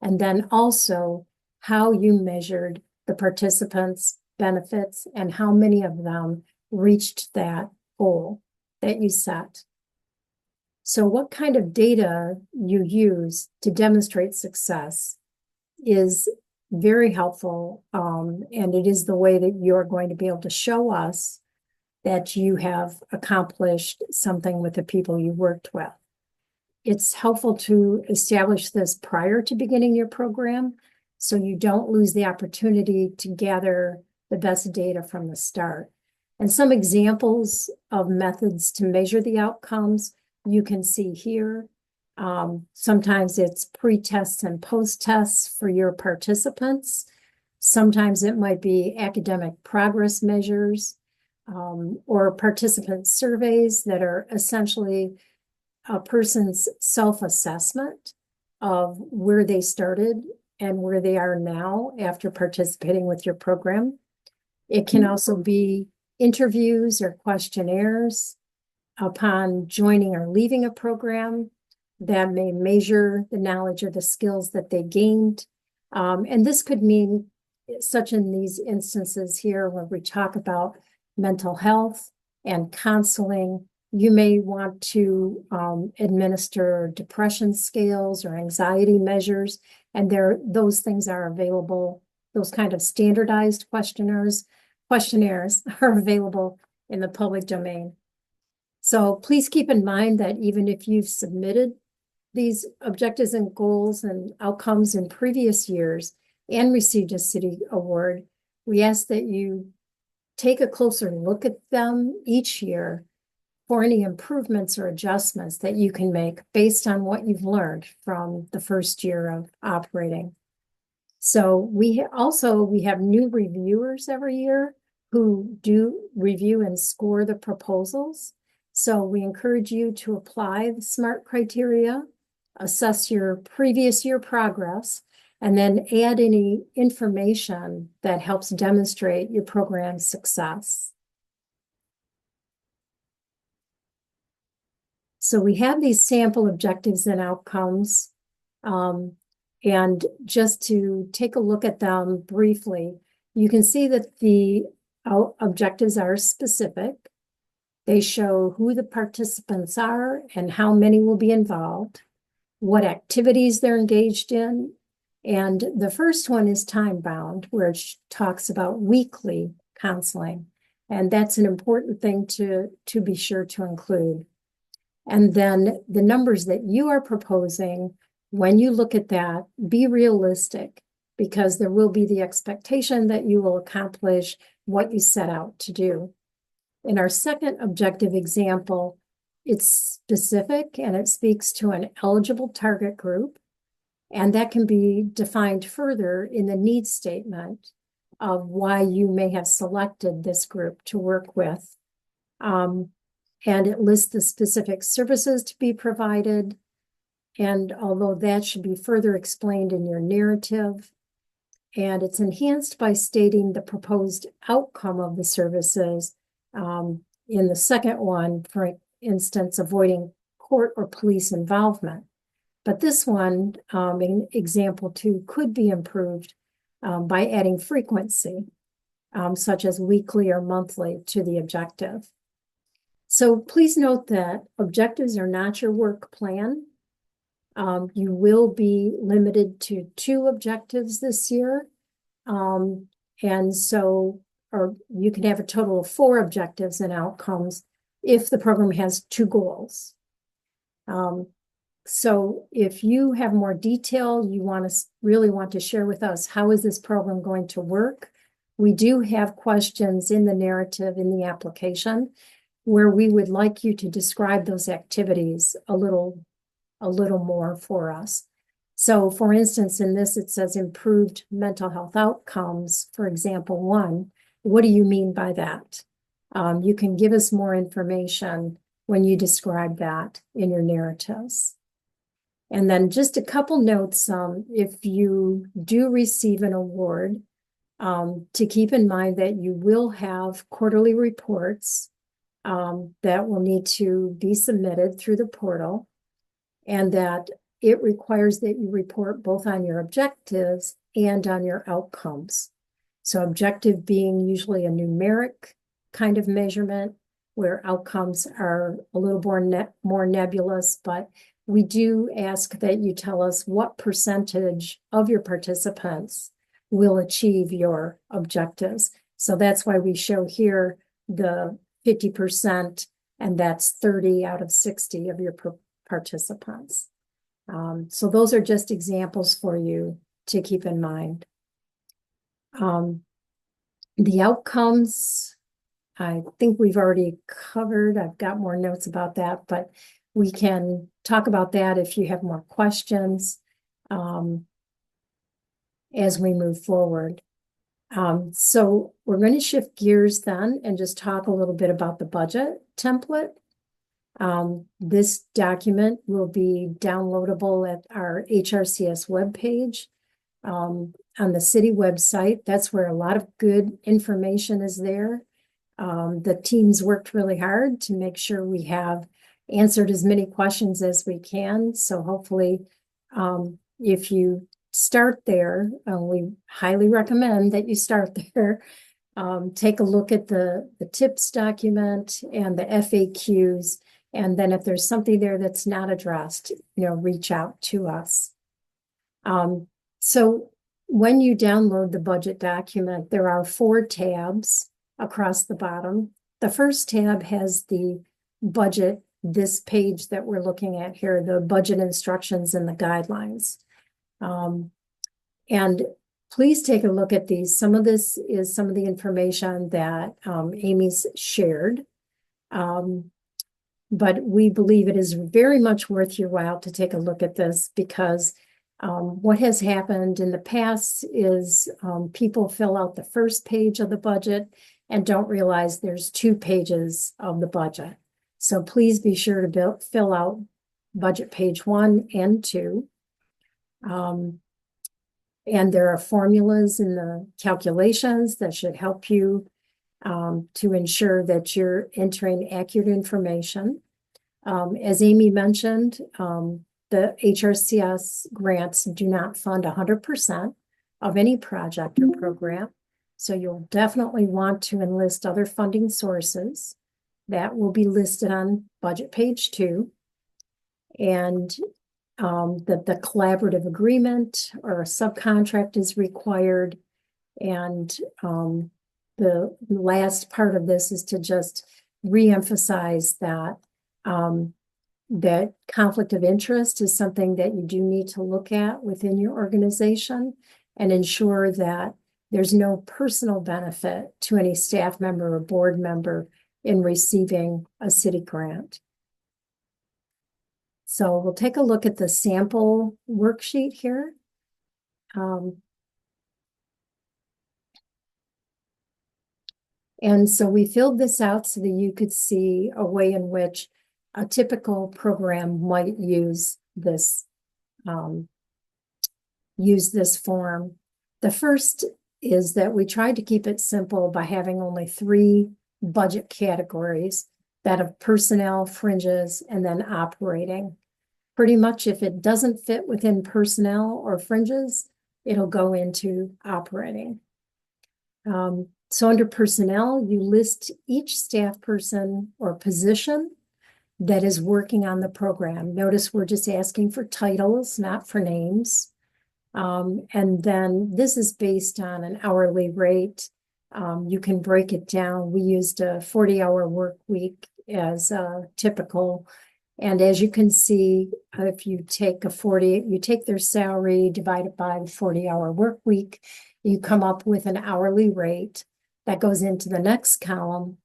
and then also how you measured the participants' benefits and how many of them reached that goal that you set. So what kind of data you use to demonstrate success is very helpful, and it is the way that you're going to be able to show us that you have accomplished something with the people you worked with. It's helpful to establish this prior to beginning your program so you don't lose the opportunity to gather the best data from the start. And some examples of methods to measure the outcomes you can see here. Sometimes it's pre-tests and post-tests for your participants. Sometimes it might be academic progress measures or participant surveys that are essentially a person's self-assessment of where they started and where they are now after participating with your program. It can also be interviews or questionnaires upon joining or leaving a program that may measure the knowledge or the skills that they gained. And this could mean, such in these instances here where we talk about mental health and counseling, you may want to administer depression scales or anxiety measures, and those things are available. Those kind of standardized questionnaires are available in the public domain. So please keep in mind that even if you've submitted these objectives and goals and outcomes in previous years and received a city award, we ask that you take a closer look at them each year for any improvements or adjustments that you can make based on what you've learned from the first year of operating. So we have new reviewers every year who do review and score the proposals. So we encourage you to apply the SMART criteria, assess your previous year progress, and then add any information that helps demonstrate your program's success. So we have these sample objectives and outcomes. And just to take a look at them briefly, you can see that the objectives are specific. They show who the participants are and how many will be involved, what activities they're engaged in. And the first one is time-bound, where it talks about weekly counseling. And that's an important thing to be sure to include. And then the numbers that you are proposing, when you look at that, be realistic, because there will be the expectation that you will accomplish what you set out to do. In our second objective example, it's specific and it speaks to an eligible target group, and that can be defined further in the needs statement of why you may have selected this group to work with. And it lists the specific services to be provided. And although that should be further explained in your narrative, and it's enhanced by stating the proposed outcome of the services. In the second one, for instance, avoiding court or police involvement. But this one, in example 2, could be improved by adding frequency, such as weekly or monthly, to the objective. So please note that objectives are not your work plan. You will be limited to 2 objectives this year. And so, or you can have a total of 4 objectives and outcomes if the program has 2 goals. So if you have more detail, you really want to share with us, how is this program going to work? We do have questions in the narrative in the application where we would like you to describe those activities a little more for us. So for instance, in this, it says improved mental health outcomes, for example 1. What do you mean by that? You can give us more information when you describe that in your narratives. And then just a couple notes, if you do receive an award, to keep in mind that you will have quarterly reports that will need to be submitted through the portal, and that it requires that you report both on your objectives and on your outcomes. So objective being usually a numeric kind of measurement, where outcomes are a little more nebulous, but we do ask that you tell us what percentage of your participants will achieve your objectives. So that's why we show here the 50%, and that's 30 out of 60 of your participants. So those are just examples for you to keep in mind. The outcomes, I think we've already covered. I've got more notes about that, but we can talk about that if you have more questions as we move forward. So we're going to shift gears then and just talk a little bit about the budget template. This document will be downloadable at our HRCS webpage, on the city website. That's where a lot of good information is there. The teams worked really hard to make sure we have answered as many questions as we can. So hopefully, if you start there, we highly recommend that you start there. Take a look at the tips document and the FAQs. And then if there's something there that's not addressed, reach out to us. So when you download the budget document, there are 4 tabs across the bottom. The first tab has the budget, this page that we're looking at here, the budget instructions and the guidelines. And please take a look at these. Some of this is some of the information that Amy's shared. But we believe it is very much worth your while to take a look at this, because what has happened in the past is people fill out the first page of the budget and don't realize there's 2 pages of the budget. So please be sure to fill out budget page 1 and 2. And there are formulas in the calculations that should help you to ensure that you're entering accurate information. As Amy mentioned, the HRCS grants do not fund 100% of any project or program. So you'll definitely want to enlist other funding sources that will be listed on budget page 2. And the collaborative agreement or a subcontract is required. And the last part of this is to just reemphasize that that conflict of interest is something that you do need to look at within your organization and ensure that there's no personal benefit to any staff member or board member in receiving a city grant. So we'll take a look at the sample worksheet here. And so we filled this out so that you could see a way in which a typical program might use this form. The first is that we tried to keep it simple by having only 3 budget categories, that of personnel, fringes, and then operating. Pretty much if it doesn't fit within personnel or fringes, it'll go into operating. So under personnel, you list each staff person or position that is working on the program. Notice we're just asking for titles, not for names. And then this is based on an hourly rate. You can break it down. We used a 40-hour work week as typical. And as you can see, if you take you take their salary, divide it by the 40-hour work week, you come up with an hourly rate that goes into the next column.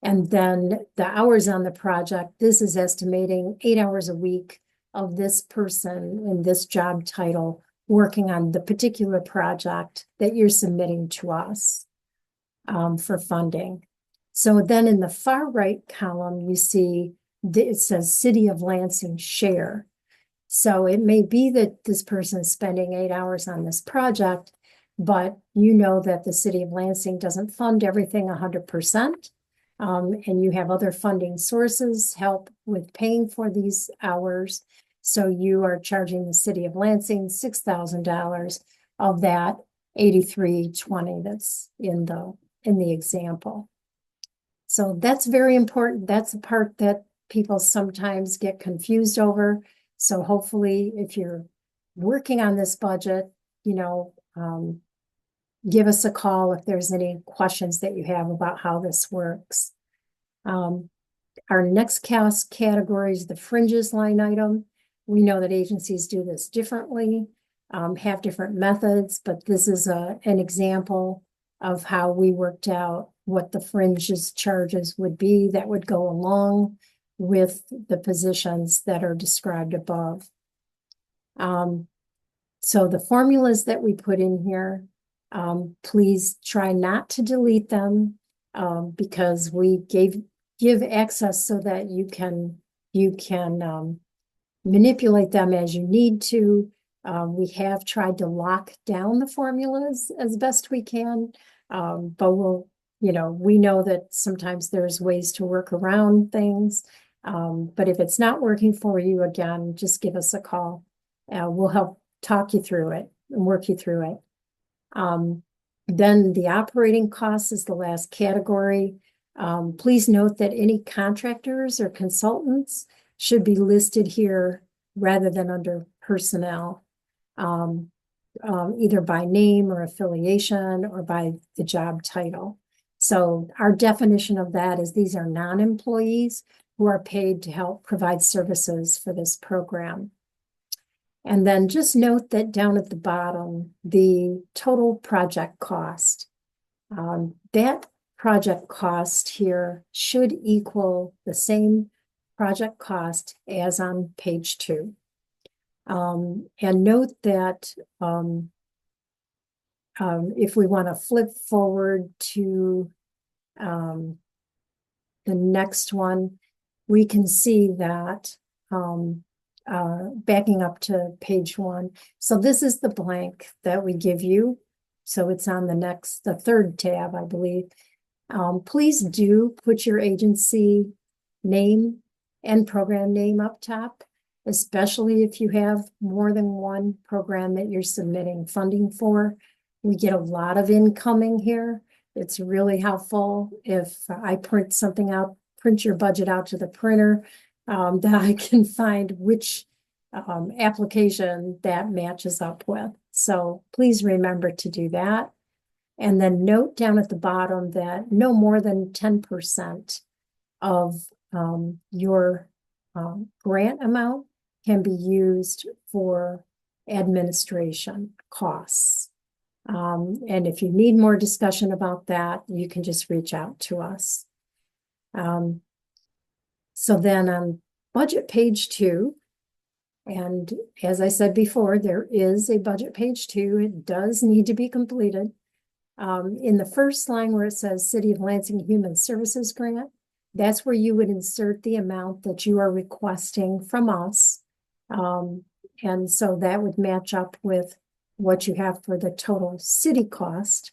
And then the hours on the project, this is estimating 8 hours a week of this person in this job title working on the particular project that you're submitting to us for funding. So then in the far right column, you see it says City of Lansing share. So it may be that this person is spending 8 hours on this project, but you know that the City of Lansing doesn't fund everything 100%. And you have other funding sources help with paying for these hours. So you are charging the City of Lansing $6,000 of that $83.20 that's in the example. So that's very important. That's the part that people sometimes get confused over. So hopefully, if you're working on this budget, give us a call if there's any questions that you have about how this works. Our next category is the fringes line item. We know that agencies do this differently, have different methods, but this is an example of how we worked out what the fringes charges would be that would go along with the positions that are described above. So the formulas that we put in here, please try not to delete them because we give access so that you can You can manipulate them as you need to. We have tried to lock down the formulas as best we can, but we know that sometimes there's ways to work around things. But if it's not working for you, again, just give us a call. We'll help talk you through it and work you through it. Then the operating costs is the last category. Please note that any contractors or consultants should be listed here rather than under personnel, either by name or affiliation or by the job title. So our definition of that is these are non-employees who are paid to help provide services for this program. And then just note that down at the bottom, the total project cost. That project cost here should equal the same project cost as on page 2. And note that if we want to flip forward to the next one, we can see that backing up to page 1. So this is the blank that we give you. So it's on the third tab, I believe. Please do put your agency name and program name up top, especially if you have more than one program that you're submitting funding for. We get a lot of incoming here. It's really helpful if I print something out, print your budget out to the printer, that I can find which application that matches up with. So please remember to do that. And then note down at the bottom that no more than 10% of your grant amount can be used for administration costs. And if you need more discussion about that, you can just reach out to us. So then on budget page 2, and as I said before, there is a budget page 2. It does need to be completed. In the first line where it says City of Lansing Human Services Grant, that's where you would insert the amount that you are requesting from us. And so that would match up with what you have for the total city cost,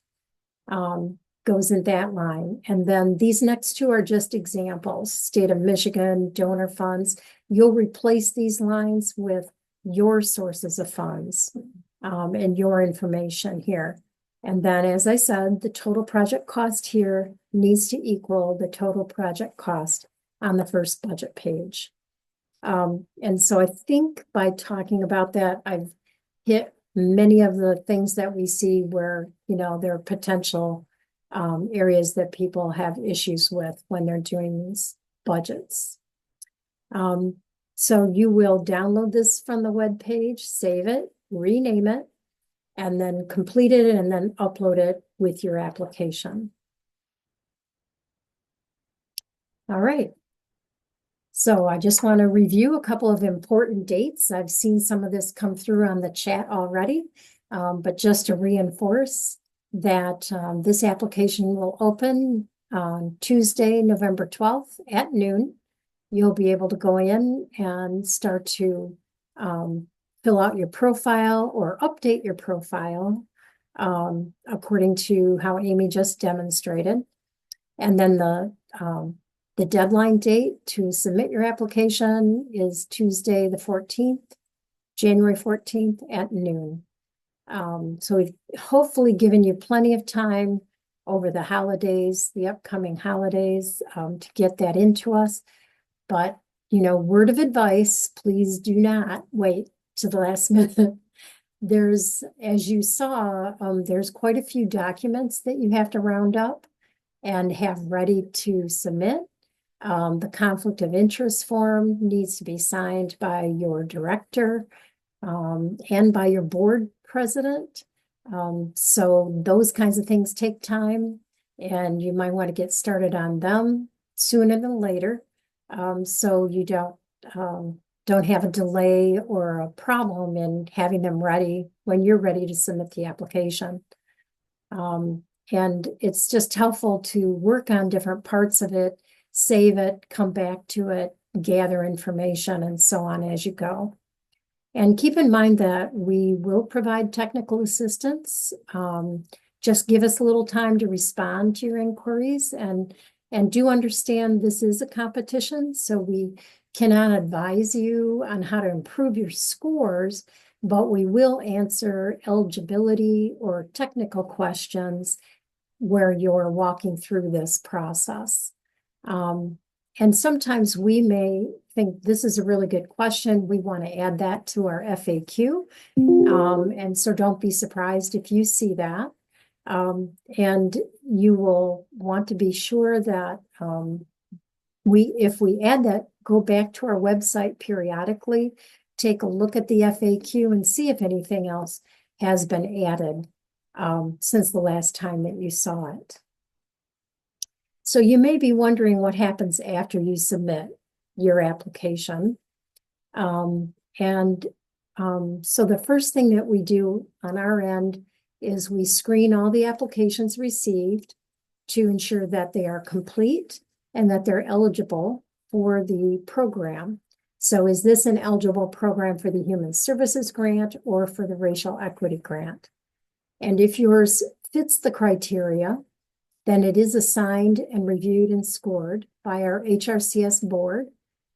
goes in that line. And then these next 2 are just examples. State of Michigan, donor funds. You'll replace these lines with your sources of funds and your information here. And then, as I said, the total project cost here needs to equal the total project cost on the first budget page. And so I think by talking about that, I've hit many of the things that we see where, there are potential areas that people have issues with when they're doing these budgets. So you will download this from the web page, save it, rename it, and then complete it and then upload it with your application. All right. So I just want to review a couple of important dates. I've seen some of this come through on the chat already, but just to reinforce that this application will open on Tuesday, November 12th at noon. You'll be able to go in and start to fill out your profile or update your profile according to how Amy just demonstrated. And then the deadline date to submit your application is Tuesday, the 14th, January 14th at noon. So we've hopefully given you plenty of time over the holidays, the upcoming holidays, to get that into us. But, word of advice, please do not wait to the last minute. There's, as you saw, there's quite a few documents that you have to round up and have ready to submit. The conflict of interest form needs to be signed by your director and by your board president. So those kinds of things take time, and you might want to get started on them sooner than later, so you don't have a delay or a problem in having them ready when you're ready to submit the application. And it's just helpful to work on different parts of it, save it, come back to it, gather information and so on as you go. And keep in mind that we will provide technical assistance. Just give us a little time to respond to your inquiries, and do understand this is a competition, so we cannot advise you on how to improve your scores, but we will answer eligibility or technical questions where you're walking through this process. And sometimes we may think this is a really good question. We want to add that to our FAQ. And so don't be surprised if you see that. And you will want to be sure that if we add that, go back to our website periodically, take a look at the FAQ and see if anything else has been added since the last time that you saw it. So you may be wondering what happens after you submit your application. So the first thing that we do on our end is we screen all the applications received to ensure that they are complete and that they're eligible for the program. So is this an eligible program for the Human Services Grant or for the Racial Equity Grant? And if yours fits the criteria, then it is assigned and reviewed and scored by our HRCS board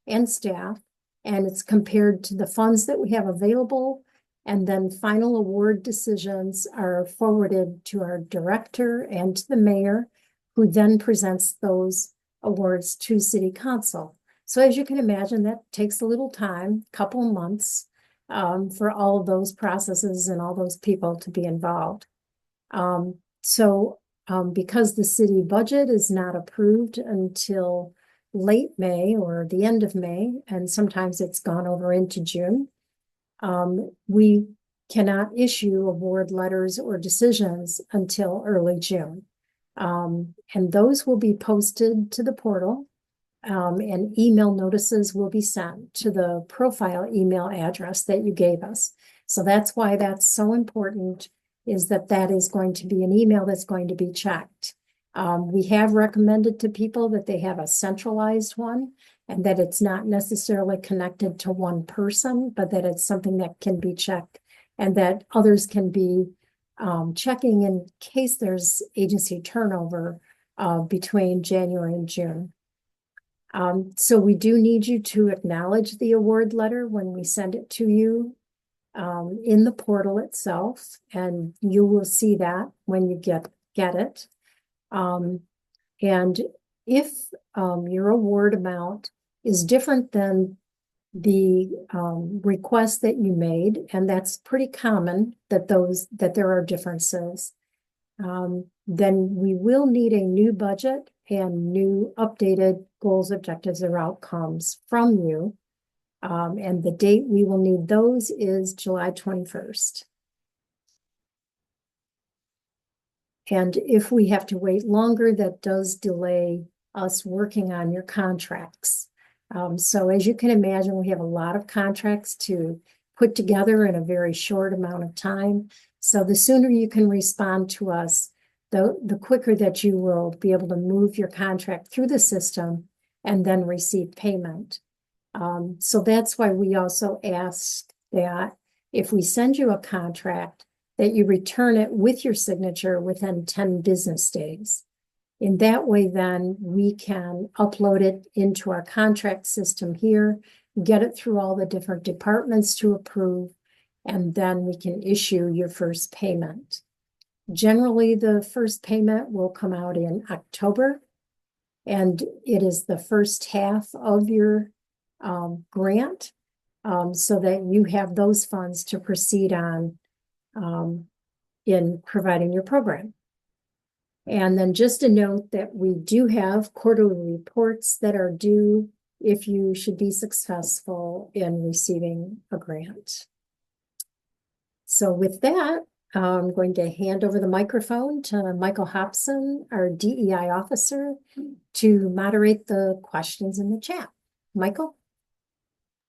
and staff, and it's compared to the funds that we have available, and then final award decisions are forwarded to our director and to the mayor, who then presents those awards to City Council. So as you can imagine, that takes a little time, couple months, for all of those processes and all those people to be involved. Because the city budget is not approved until late May or the end of May, and sometimes it's gone over into June, we cannot issue award letters or decisions until early June. And those will be posted to the portal, and email notices will be sent to the profile email address that you gave us. So that's why that's so important, is that is going to be an email that's going to be checked. We have recommended to people that they have a centralized one, and that it's not necessarily connected to one person, but that it's something that can be checked and that others can be checking in case there's agency turnover between January and June. So we do need you to acknowledge the award letter when we send it to you in the portal itself, and you will see that when you get it. And if your award amount is different than the request that you made, and that's pretty common that there are differences, then we will need a new budget and new updated goals, objectives, or outcomes from you. And the date we will need those is July 21st. And if we have to wait longer, that does delay us working on your contracts. So as you can imagine, we have a lot of contracts to put together in a very short amount of time. So the sooner you can respond to us, the quicker that you will be able to move your contract through the system and then receive payment. So that's why we also ask that if we send you a contract, that you return it with your signature within 10 business days. In that way, then we can upload it into our contract system here, get it through all the different departments to approve, and then we can issue your first payment. Generally, the first payment will come out in October, and it is the first half of your grant, so that you have those funds to proceed on in providing your program. And then just a note that we do have quarterly reports that are due if you should be successful in receiving a grant. So with that, I'm going to hand over the microphone to Michael Hobson, our DEI officer, to moderate the questions in the chat. Michael?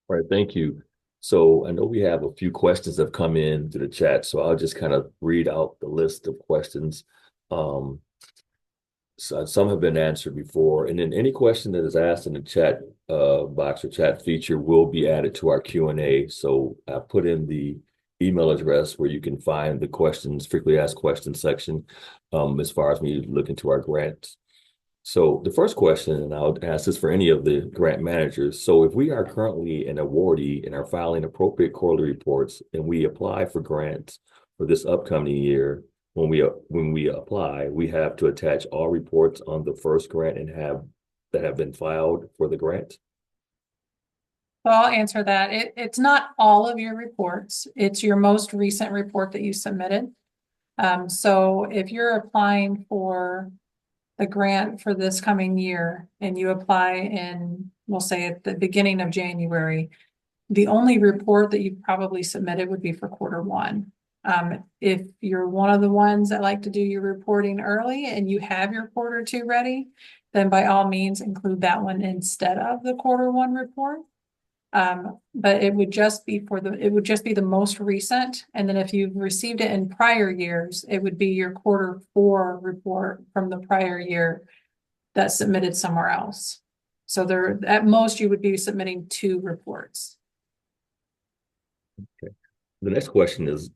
All right, thank you. So I know we have a few questions that have come in to the chat, so I'll just kind of read out the list of questions. some have been answered before. And then any question that is asked in the chat box or chat feature will be added to our Q&A. So I put in the email address where you can find the questions, frequently asked questions section, as far as me looking to our grants. So the first question, and I'll ask this for any of the grant managers. So if we are currently an awardee and are filing appropriate quarterly reports and we apply for grants for this upcoming year, when we apply, we have to attach all reports on the first grant and have been filed for the grant. So I'll answer that. It's not all of your reports. It's your most recent report that you submitted. So if you're applying for the grant for this coming year and you apply in, we'll say at the beginning of January, the only report that you probably submitted would be for quarter 1. If you're one of the ones that like to do your reporting early and you have your quarter 2 ready, then by all means include that one instead of the quarter 1 report. But it would just be the most recent. And then if you've received it in prior years, it would be your quarter 4 report from the prior year that's submitted somewhere else. So there, at most, you would be submitting 2 reports. Okay. The next question is,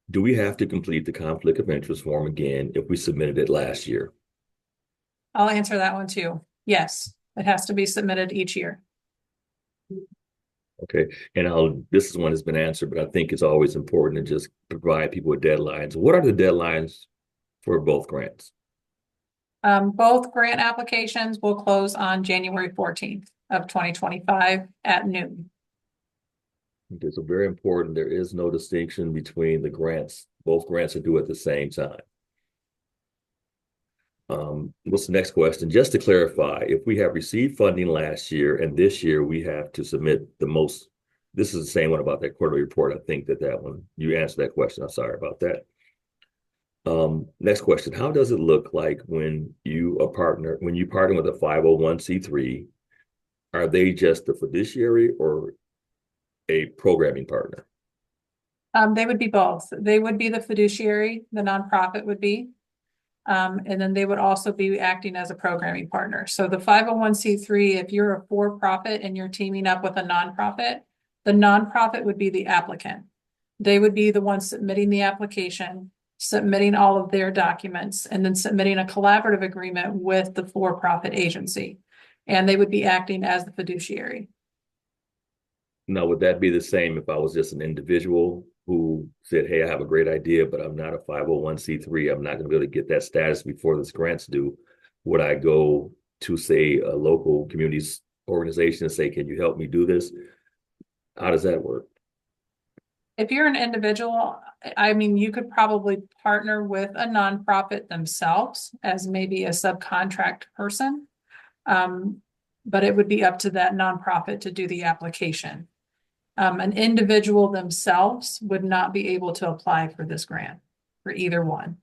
do we have to complete the conflict of interest form again if we submitted it last year? I'll answer that one too. Yes, it has to be submitted each year. Okay, and this one has been answered, but I think it's always important to just provide people with deadlines. What are the deadlines for both grants? Both grant applications will close on January 14th of 2025 at noon. It's very important. There is no distinction between the grants. Both grants are due at the same time. What's the next question? Just to clarify, if we have received funding last year and this year we have to submit the most, this is the same one about that quarterly report. I think that one, you answered that question. I'm sorry about that. Next question. How does it look like when you partner with a 501c3? Are they just the fiduciary or a programming partner? They would be both. They would be the fiduciary, the nonprofit would be. And then they would also be acting as a programming partner. So the 501c3, if you're a for-profit and you're teaming up with a nonprofit, the nonprofit would be the applicant. They would be the ones submitting the application, submitting all of their documents, and then submitting a collaborative agreement with the for-profit agency. And they would be acting as the fiduciary. Now, would that be the same if I was just an individual who said, hey, I have a great idea, but I'm not a 501c3. I'm not going to be able to get that status before this grant's due. Would I go to, say, a local community organization and say, can you help me do this? How does that work? If you're an individual, I mean, you could probably partner with a nonprofit themselves as maybe a subcontract person. But it would be up to that nonprofit to do the application. An individual themselves would not be able to apply for this grant for either one.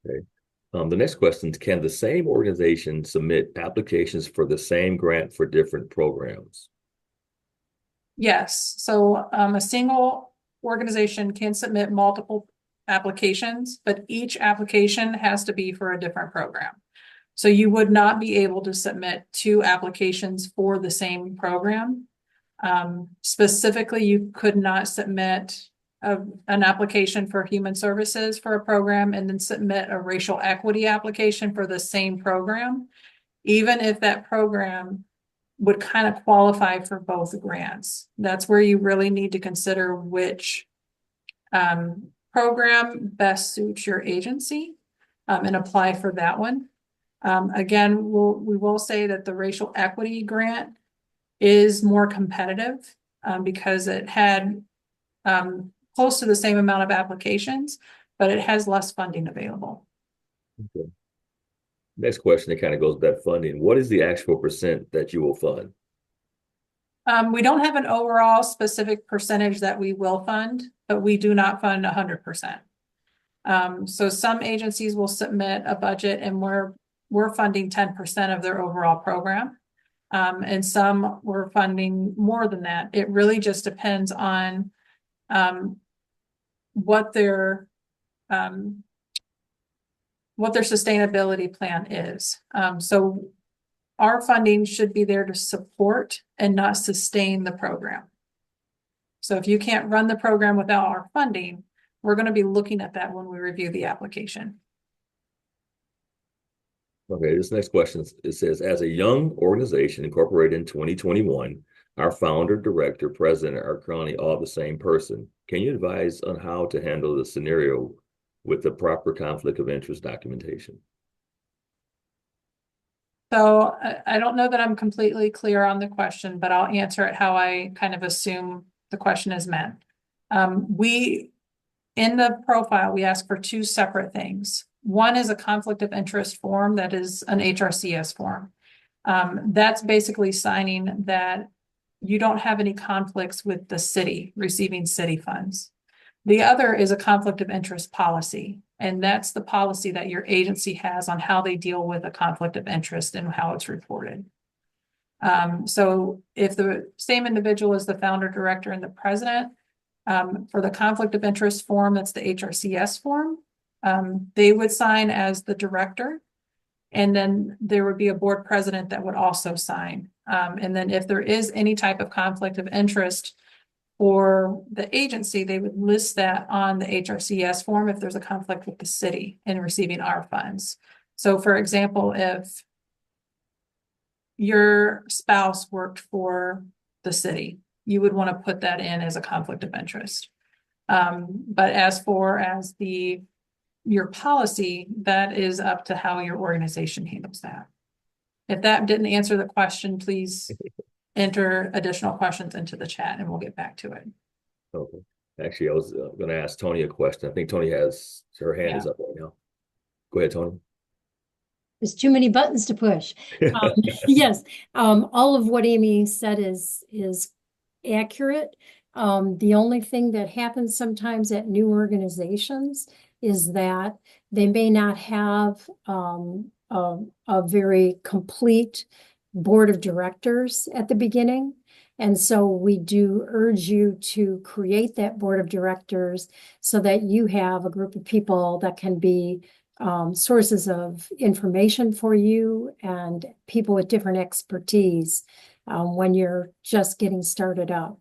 Okay. The next question is, can the same organization submit applications for the same grant for different programs? Yes. So a single organization can submit multiple applications, but each application has to be for a different program. So you would not be able to submit 2 applications for the same program. Specifically, you could not submit an application for human services for a program and then submit a racial equity application for the same program, even if that program would kind of qualify for both grants. That's where you really need to consider which program best suits your agency and apply for that one. Again, we will say that the racial equity grant is more competitive because it had close to the same amount of applications, but it has less funding available. Okay. Next question, it kind of goes with that funding. What is the actual percent that you will fund? We don't have an overall specific percentage that we will fund, but we do not fund 100%. So some agencies will submit a budget and we're funding 10% of their overall program. And some we're funding more than that. It really just depends on what their what their sustainability plan is. So our funding should be there to support and not sustain the program. So if you can't run the program without our funding, we're going to be looking at that when we review the application. Okay, this next question, it says, as a young organization incorporated in 2021, our founder, director, president are currently all the same person. Can you advise on how to handle the scenario with the proper conflict of interest documentation? So I don't know that I'm completely clear on the question, but I'll answer it how I kind of assume the question is meant. In the profile, we ask for two separate things. One is a conflict of interest form that is an HRCS form. That's basically signing that you don't have any conflicts with the city receiving city funds. The other is a conflict of interest policy, and that's the policy that your agency has on how they deal with a conflict of interest and how it's reported. So if the same individual is the founder, director, and the president, for the conflict of interest form, that's the HRCS form, they would sign as the director, and then there would be a board president that would also sign. And then if there is any type of conflict of interest for the agency, they would list that on the HRCS form if there's a conflict with the city in receiving our funds. So for example, if your spouse worked for the city, you would want to put that in as a conflict of interest. But as for your policy, that is up to how your organization handles that. If that didn't answer the question, please enter additional questions into the chat and we'll get back to it. Okay. Actually, I was going to ask Tony a question. I think Tony has her hand is up right now. Go ahead, Tony. There's too many buttons to push. Yes, all of what Amy said is accurate. The only thing that happens sometimes at new organizations is that they may not have a very complete board of directors at the beginning. And so we do urge you to create that board of directors so that you have a group of people that can be sources of information for you and people with different expertise when you're just getting started up.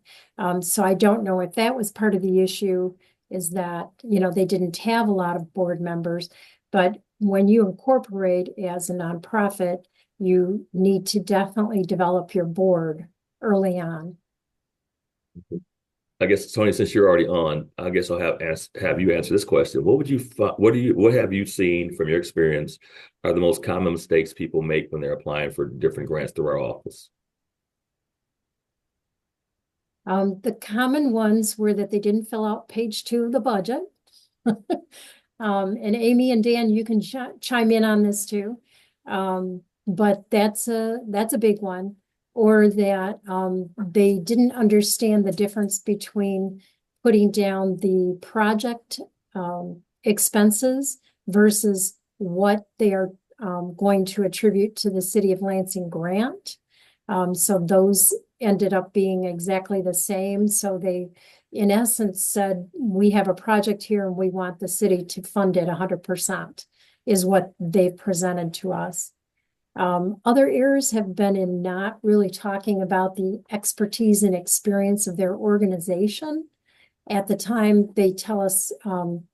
So I don't know if that was part of the issue, is that, they didn't have a lot of board members, but when you incorporate as a nonprofit, you need to definitely develop your board early on. I guess, Tony, since you're already on, I guess I'll have you answer this question. What have you seen from your experience are the most common mistakes people make when they're applying for different grants through our office? The common ones were that they didn't fill out page 2 of the budget. And Amy and Dan, you can chime in on this too. But that's a big one. Or that they didn't understand the difference between putting down the project expenses versus what they are going to attribute to the City of Lansing grant. So those ended up being exactly the same. So they, in essence, said, we have a project here and we want the city to fund it 100%, is what they presented to us. Other errors have been in not really talking about the expertise and experience of their organization. At the time, they tell us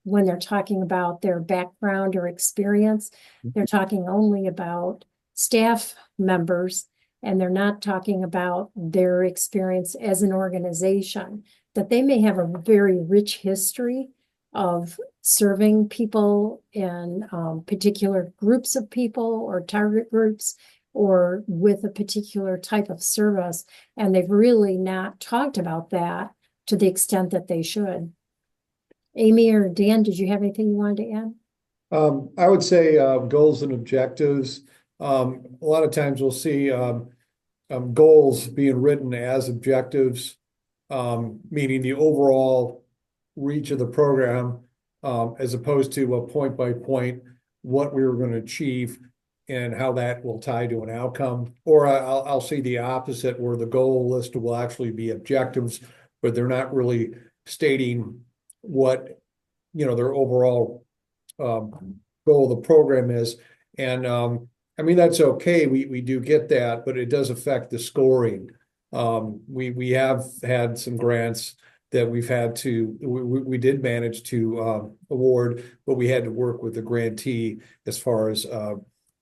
when they're talking about their background or experience, they're talking only about staff members, and they're not talking about their experience as an organization, that they may have a very rich history of serving people in particular groups of people or target groups or with a particular type of service. And they've really not talked about that to the extent that they should. Amy or Dan, did you have anything you wanted to add? I would say goals and objectives. A lot of times we'll see goals being written as objectives, meaning the overall reach of the program, as opposed to a point by point what we were going to achieve and how that will tie to an outcome. Or I'll see the opposite, where the goal list will actually be objectives, but they're not really stating what their overall goal of the program is. And I mean, that's okay. We do get that, but it does affect the scoring. We have had some grants that we did manage to award, but we had to work with the grantee as far as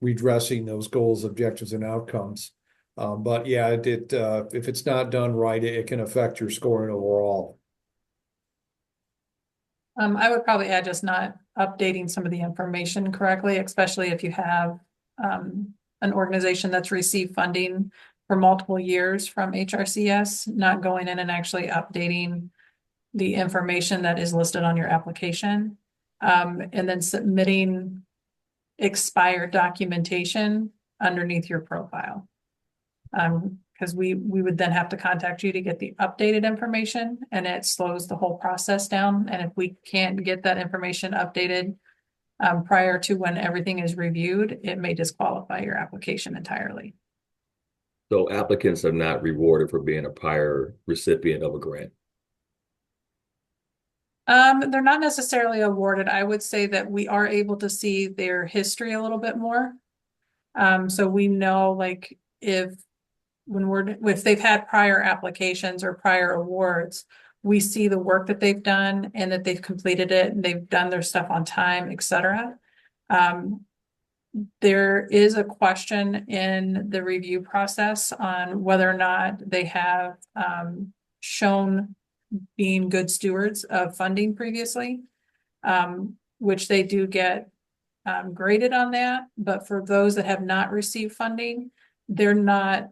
redressing those goals, objectives, and outcomes. But yeah, if it's not done right, it can affect your scoring overall. I would probably add just not updating some of the information correctly, especially if you have an organization that's received funding for multiple years from HRCS, not going in and actually updating the information that is listed on your application, and then submitting expired documentation underneath your profile. Because we would then have to contact you to get the updated information, and it slows the whole process down. And if we can't get that information updated prior to when everything is reviewed, it may disqualify your application entirely. So applicants are not rewarded for being a prior recipient of a grant. They're not necessarily awarded. I would say that we are able to see their history a little bit more. So we know, like, if they've had prior applications or prior awards, we see the work that they've done and that they've completed it and they've done their stuff on time, etc. There is a question in the review process on whether or not they have shown being good stewards of funding previously, which they do get graded on that. But for those that have not received funding, they're not,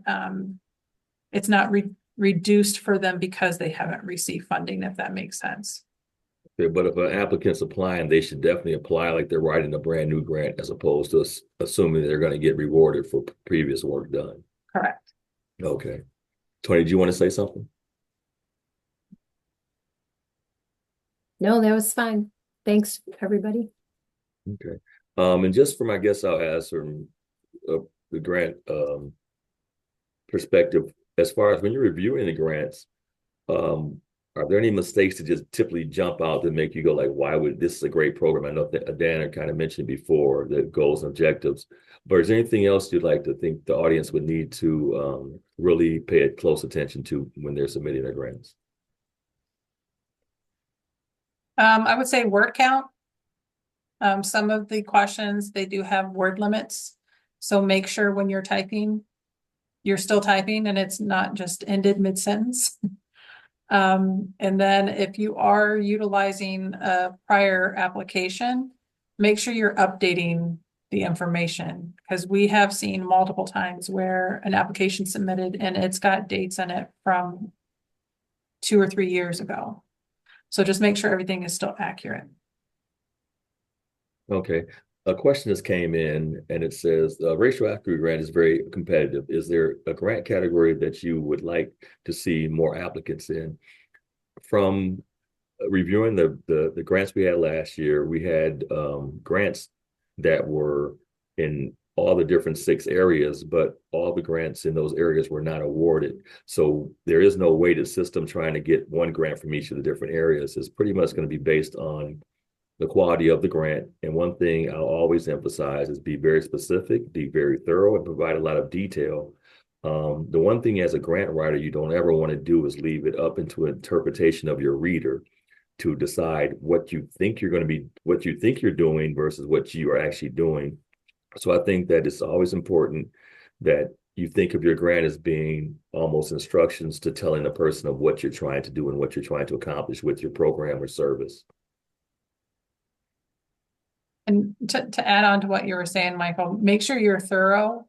it's not reduced for them because they haven't received funding, if that makes sense. Okay, but if an applicant's applying, they should definitely apply like they're writing a brand new grant as opposed to assuming they're going to get rewarded for previous work done. Correct. Okay. Tony, do you want to say something? No, that was fine. Thanks, everybody. Okay. And just from, I guess I'll ask from the grant perspective, as far as when you're reviewing the grants, are there any mistakes that just typically jump out that make you go like, why would this is a great program? I know that Dan kind of mentioned before the goals and objectives, but is there anything else you'd like to think the audience would need to really pay close attention to when they're submitting their grants? I would say word count. Some of the questions, they do have word limits. So make sure when you're typing, you're still typing and it's not just ended mid-sentence. And then if you are utilizing a prior application, make sure you're updating the information, because we have seen multiple times where an application submitted and it's got dates in it from 2 or 3 years ago. So just make sure everything is still accurate. Okay. A question just came in and it says racial equity grant is very competitive. Is there a grant category that you would like to see more applicants in? From reviewing the grants we had last year, we had grants that were in all the different 6 areas, but all the grants in those areas were not awarded. So there is no weighted system trying to get one grant from each of the different areas. It's pretty much going to be based on the quality of the grant. And one thing I'll always emphasize is be very specific, be very thorough, and provide a lot of detail. The one thing as a grant writer you don't ever want to do is leave it up into interpretation of your reader to decide what you think you're going to be, what you think you're doing versus what you are actually doing. So I think that it's always important that you think of your grant as being almost instructions to telling the person of what you're trying to do and what you're trying to accomplish with your program or service. And to add on to what you were saying, Michael, make sure you're thorough,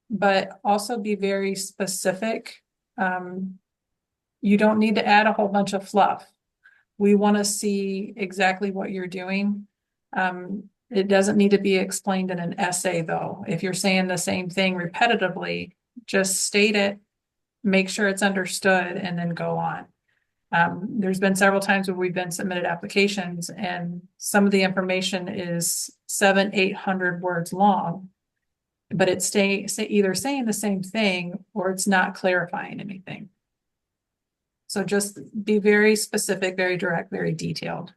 but also be very specific. You don't need to add a whole bunch of fluff. We want to see exactly what you're doing. It doesn't need to be explained in an essay, though. If you're saying the same thing repetitively, just state it, make sure it's understood, and then go on. There's been several times where we've been submitted applications and some of the information is 700-800 words long, but it's either saying the same thing or it's not clarifying anything. So just be very specific, very direct, very detailed.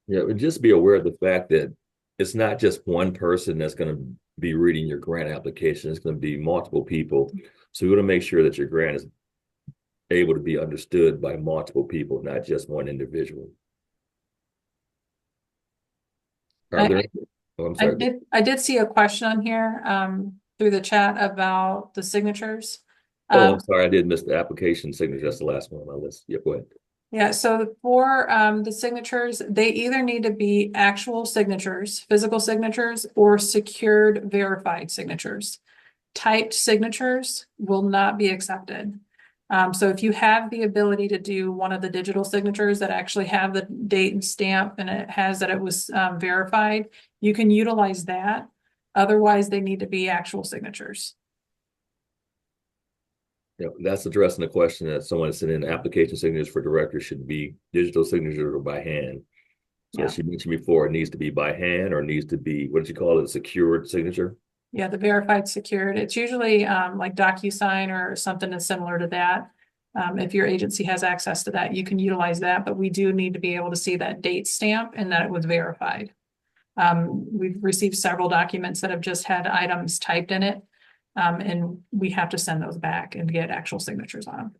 Yeah, and just be aware of the fact that it's not just one person that's going to be reading your grant application. It's going to be multiple people. So we want to make sure that your grant is able to be understood by multiple people, not just one individual. Are there? Oh, I'm sorry. I did see a question on here through the chat about the signatures. Oh, I'm sorry. I did miss the application signature. That's the last one on my list. Yep, go ahead. Yeah, so for the signatures, they either need to be actual signatures, physical signatures, or secured verified signatures. Typed signatures will not be accepted. So if you have the ability to do one of the digital signatures that actually have the date and stamp and it has that it was verified, you can utilize that. Otherwise, they need to be actual signatures. Yeah, that's addressing the question that someone sent in. Application signatures for directors should be digital signatures or by hand. So Yeah. as you mentioned before, it needs to be by hand or needs to be, what did you call it, a secured signature? Yeah, the verified secured. It's usually like DocuSign or something that's similar to that. If your agency has access to that, you can utilize that, but we do need to be able to see that date stamp and that it was verified. We've received several documents that have just had items typed in it, and we have to send those back and get actual signatures on them.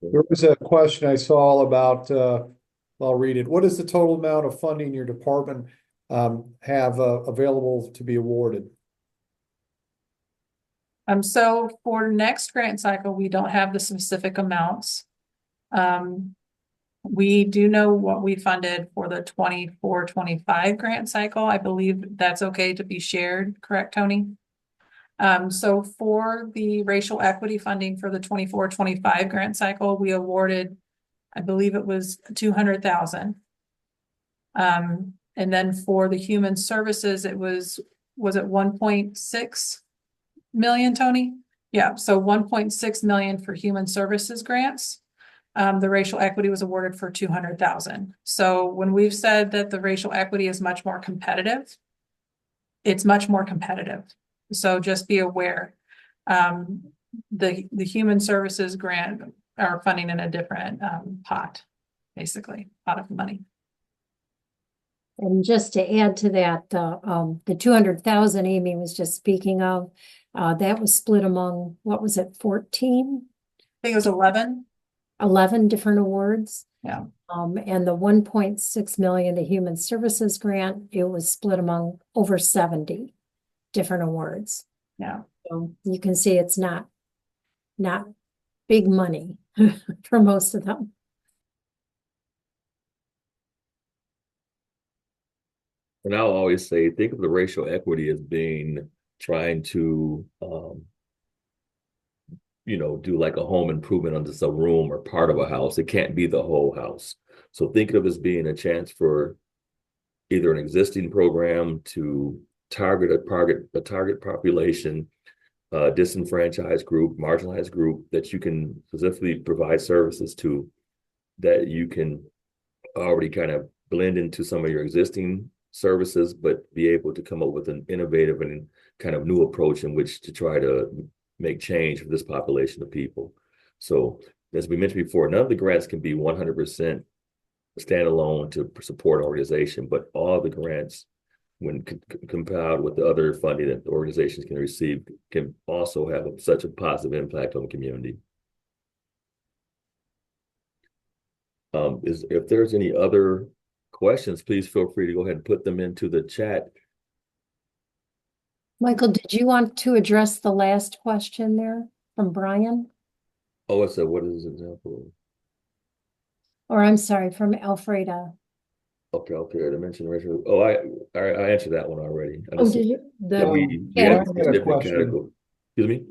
There was a question I saw about, I'll read it. What is the total amount of funding your department have available to be awarded? So for next grant cycle, we don't have the specific amounts. We do know what we funded for the 24-25 grant cycle. I believe that's okay to be shared, correct, Tony? So for the racial equity funding for the 24-25 grant cycle, we awarded, I believe it was 200,000. And then for the human services, it was it 1.6 million, Tony? Yeah, so 1.6 million for human services grants. The racial equity was awarded for 200,000. So when we've said that the racial equity is much more competitive, it's much more competitive. So just be aware. The human services grant are funding in a different pot, basically, pot of money. And just to add to that, the 200,000 Amy was just speaking of, that was split among, what was it, 14? I think it was 11. 11 different awards. Yeah. And the 1.6 million, the human services grant, it was split among over 70 different awards. Yeah. So you can see it's not big money for most of them. And I'll always say, think of the racial equity as being trying to, do like a home improvement on just a room or part of a house. It can't be the whole house. So think of it as being a chance for either an existing program to target a target population, disenfranchised group, marginalized group that you can specifically provide services to, that you can already kind of blend into some of your existing services, but be able to come up with an innovative and kind of new approach in which to try to make change for this population of people. So as we mentioned before, none of the grants can be 100% standalone to support an organization, but all the grants, when compiled with the other funding that the organizations can receive, can also have such a positive impact on the community. If there's any other questions, please feel free to go ahead and put them into the chat. Michael, did you want to address the last question there from Brian? Oh, it's what is an example? Or I'm sorry, from Alfreda. Okay, dimension ratio. Oh, I answered that one already. Oh, did you? We Yeah, have specific category. Excuse me?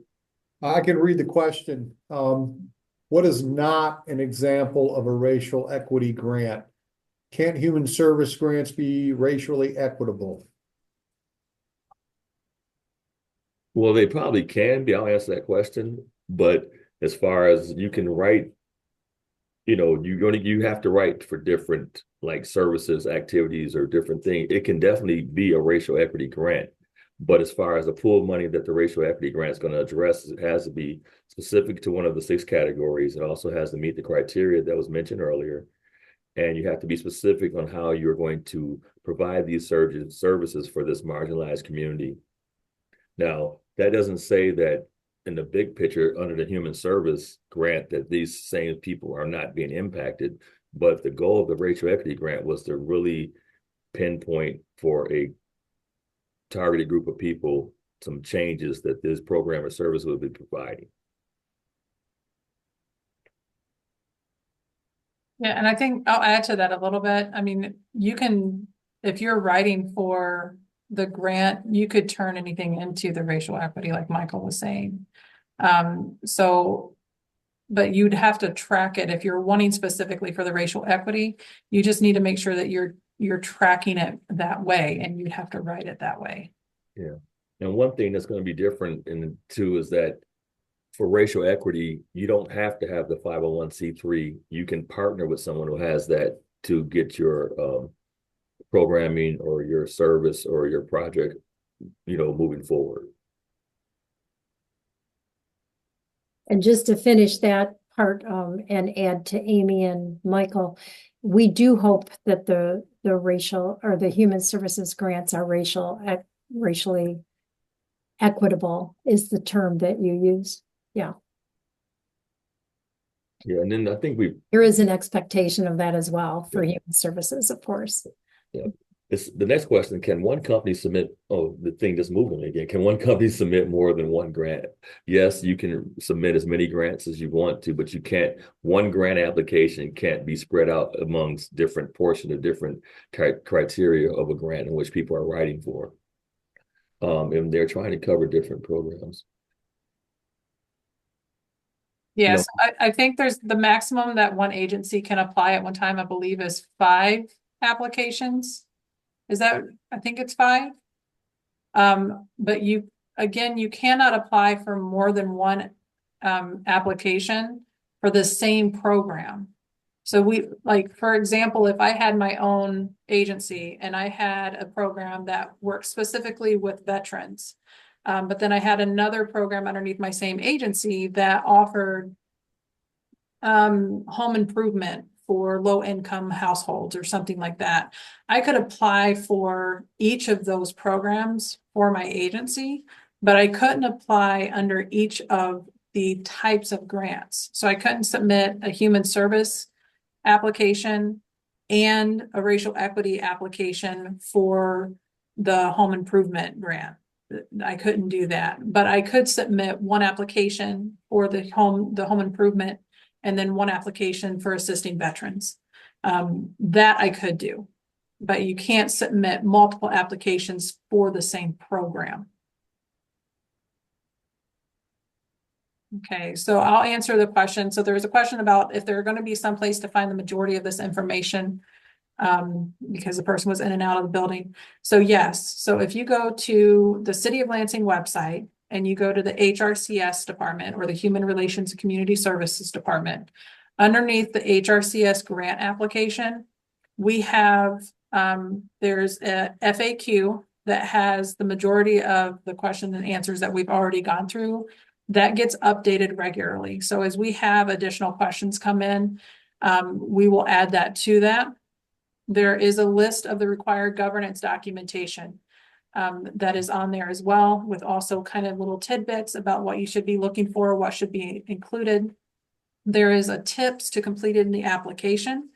I can read the question. What is not an example of a racial equity grant? Can't human service grants be racially equitable? Well, they probably can be. I'll answer that question. But as far as you can write, you have to write for different like services, activities, or different things. It can definitely be a racial equity grant. But as far as the pool of money that the racial equity grant is going to address, it has to be specific to one of the 6 categories. It also has to meet the criteria that was mentioned earlier. And you have to be specific on how you're going to provide these services for this marginalized community. Now, that doesn't say that in the big picture under the human service grant that these same people are not being impacted, but the goal of the racial equity grant was to really pinpoint for a targeted group of people some changes that this program or service will be providing. Yeah, and I think I'll add to that a little bit. I mean, you can, if you're writing for the grant, you could turn anything into the racial equity, like Michael was saying. But you'd have to track it if you're wanting specifically for the racial equity. You just need to make sure that you're tracking it that way, and you'd have to write it that way. Yeah. And one thing that's going to be different in too is that for racial equity, you don't have to have the 501c3. You can partner with someone who has that to get your programming or your service or your project, moving forward. And just to finish that part, and add to Amy and Michael, we do hope that the racial or the human services grants are racially equitable is the term that you use. Yeah. Yeah, and then I think there is an expectation of that as well for human services, of course. Yeah. It's the next question. Can one company submit, the thing that's moving again, can one company submit more than one grant? Yes, you can submit as many grants as you want to, but you can't, one grant application can't be spread out amongst different portions of different criteria of a grant in which people are writing for. And they're trying to cover different programs. Yes, I think there's the maximum that one agency can apply at one time, I believe, is 5 applications. I think it's 5. But you cannot apply for more than one application for the same program. So for example, if I had my own agency and I had a program that worked specifically with veterans, but then I had another program underneath my same agency that offered home improvement for low-income households or something like that. I could apply for each of those programs for my agency, but I couldn't apply under each of the types of grants. So I couldn't submit a human service application and a racial equity application for the home improvement grant. I couldn't do that, but I could submit one application for the home improvement and then one application for assisting veterans. That I could do, but you can't submit multiple applications for the same program. Okay, so I'll answer the question. So there was a question about if they're going to be someplace to find the majority of this information, because the person was in and out of the building. So yes, so if you go to the City of Lansing website and you go to the HRCS department or the Human Relations and Community Services department, underneath the HRCS grant application, we have, there's a FAQ that has the majority of the questions and answers that we've already gone through. That gets updated regularly. So as we have additional questions come in, we will add that to that. There is a list of the required governance documentation that is on there as well, with also kind of little tidbits about what you should be looking for, what should be included. There is a tips to complete it in the application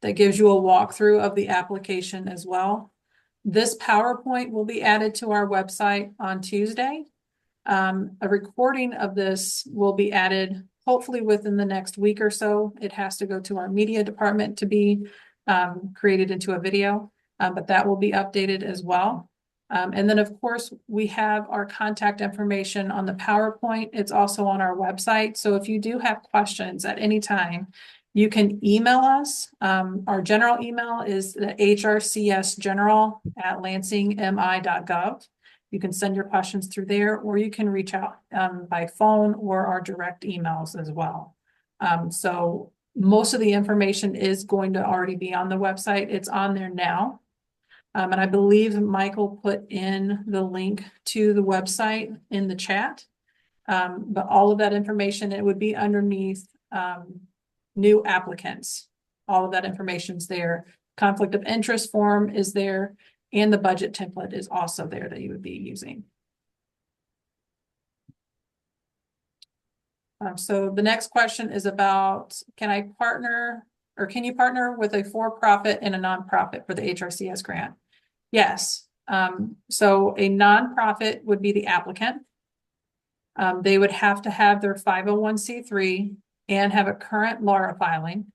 that gives you a walkthrough of the application as well. This PowerPoint will be added to our website on Tuesday. A recording of this will be added hopefully within the next week or so. It has to go to our media department to be created into a video, but that will be updated as well. And then of course we have our contact information on the PowerPoint. It's also on our website. So if you do have questions at any time, you can email us. Our general email is the hrcsgeneral@lansingmi.gov. You can send your questions through there, or you can reach out by phone or our direct emails as well. So most of the information is going to already be on the website. It's on there now. And I believe Michael put in the link to the website in the chat. But all of that information, it would be underneath new applicants. All of that information's there. Conflict of interest form is there, and the budget template is also there that you would be using. So the next question is about, can I partner or can you partner with a for-profit and a nonprofit for the HRCS grant? Yes. So a nonprofit would be the applicant. They would have to have their 501c3 and have a current LARA filing.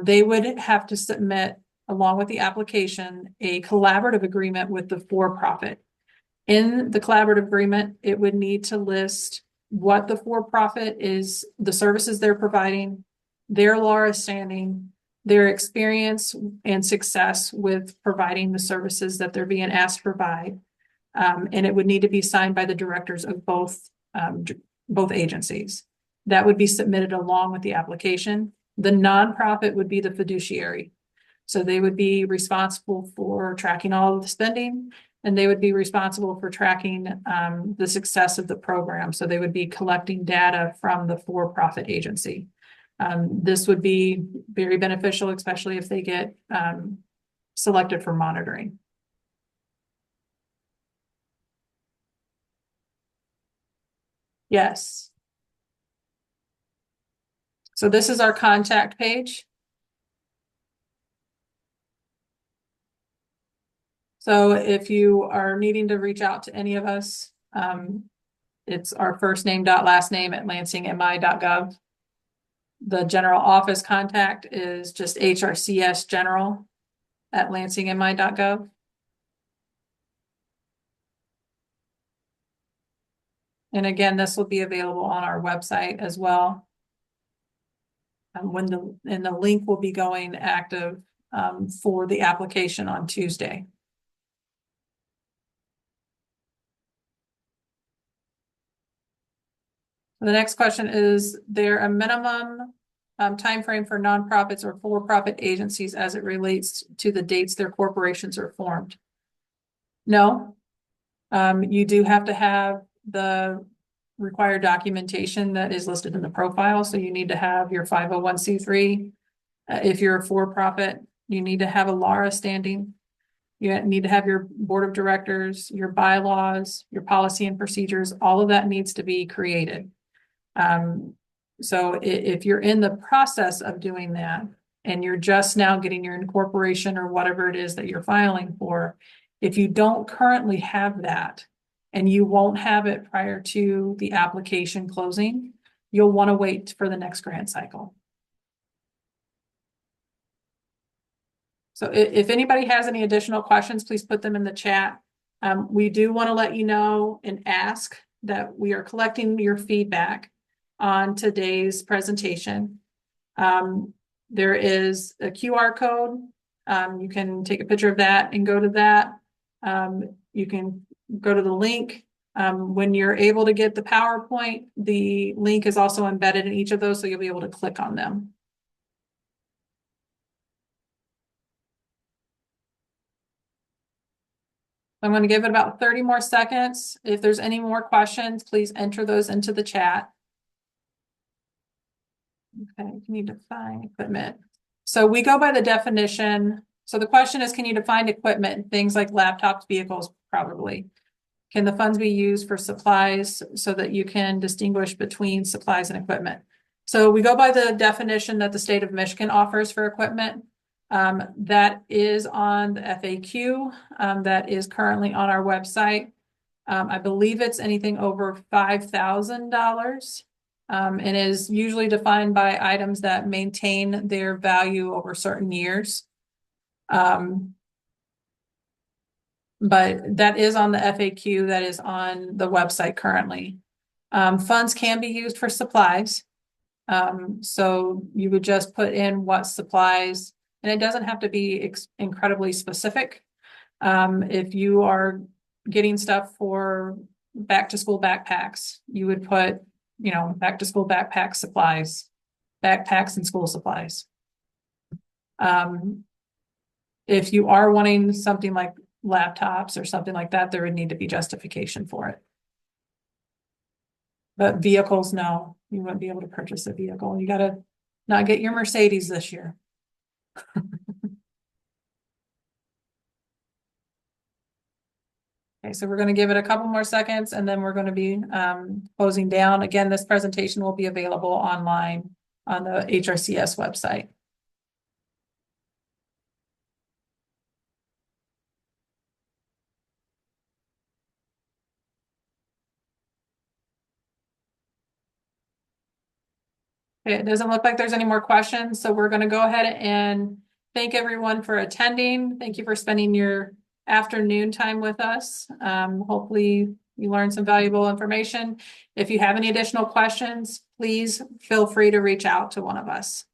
They would have to submit, along with the application, a collaborative agreement with the for-profit. In the collaborative agreement, it would need to list what the for-profit is, the services they're providing, their LARA standing, their experience and success with providing the services that they're being asked to provide. And it would need to be signed by the directors of both agencies. That would be submitted along with the application. The nonprofit would be the fiduciary. So they would be responsible for tracking all of the spending, and they would be responsible for tracking the success of the program. So they would be collecting data from the for-profit agency. This would be very beneficial, especially if they get selected for monitoring. Yes. So this is our contact page. So if you are needing to reach out to any of us, it's our first name dot last name at lansingmi.gov. The general office contact is just HRCS general at lansingmi.gov. And again, this will be available on our website as well. And the link will be going active for the application on Tuesday. The next question is there a minimum timeframe for nonprofits or for-profit agencies as it relates to the dates their corporations are formed? No. You do have to have the required documentation that is listed in the profile. So you need to have your 501c3. If you're a for-profit, you need to have a LARA standing. You need to have your board of directors, your bylaws, your policy and procedures. All of that needs to be created. So if you're in the process of doing that and you're just now getting your incorporation or whatever it is that you're filing for, if you don't currently have that and you won't have it prior to the application closing, you'll want to wait for the next grant cycle. So if anybody has any additional questions, please put them in the chat. We do want to let you know and ask that we are collecting your feedback on today's presentation. There is a QR code. You can take a picture of that and go to that. You can go to the link. When you're able to get the PowerPoint, the link is also embedded in each of those, so you'll be able to click on them. I'm going to give it about 30 more seconds. If there's any more questions, please enter those into the chat. Okay, can you define equipment? So we go by the definition. So the question is, can you define equipment? Things like laptops, vehicles, probably. Can the funds be used for supplies so that you can distinguish between supplies and equipment? So we go by the definition that the state of Michigan offers for equipment. That is on the FAQ, that is currently on our website. I believe it's anything over $5,000, and is usually defined by items that maintain their value over certain years. But that is on the FAQ, that is on the website currently. Funds can be used for supplies. So you would just put in what supplies, and it doesn't have to be incredibly specific. If you are getting stuff for back to school backpacks, you would put, back to school backpack supplies, backpacks and school supplies. If you are wanting something like laptops or something like that, there would need to be justification for it. But vehicles, no, you wouldn't be able to purchase a vehicle. You got to not get your Mercedes this year. Okay, so we're going to give it a couple more seconds and then we're going to be closing down. Again, this presentation will be available online on the HRCS website. Okay, it doesn't look like there's any more questions, so we're going to go ahead and thank everyone for attending. Thank you for spending your afternoon time with us. Hopefully you learned some valuable information. If you have any additional questions, please feel free to reach out to one of us.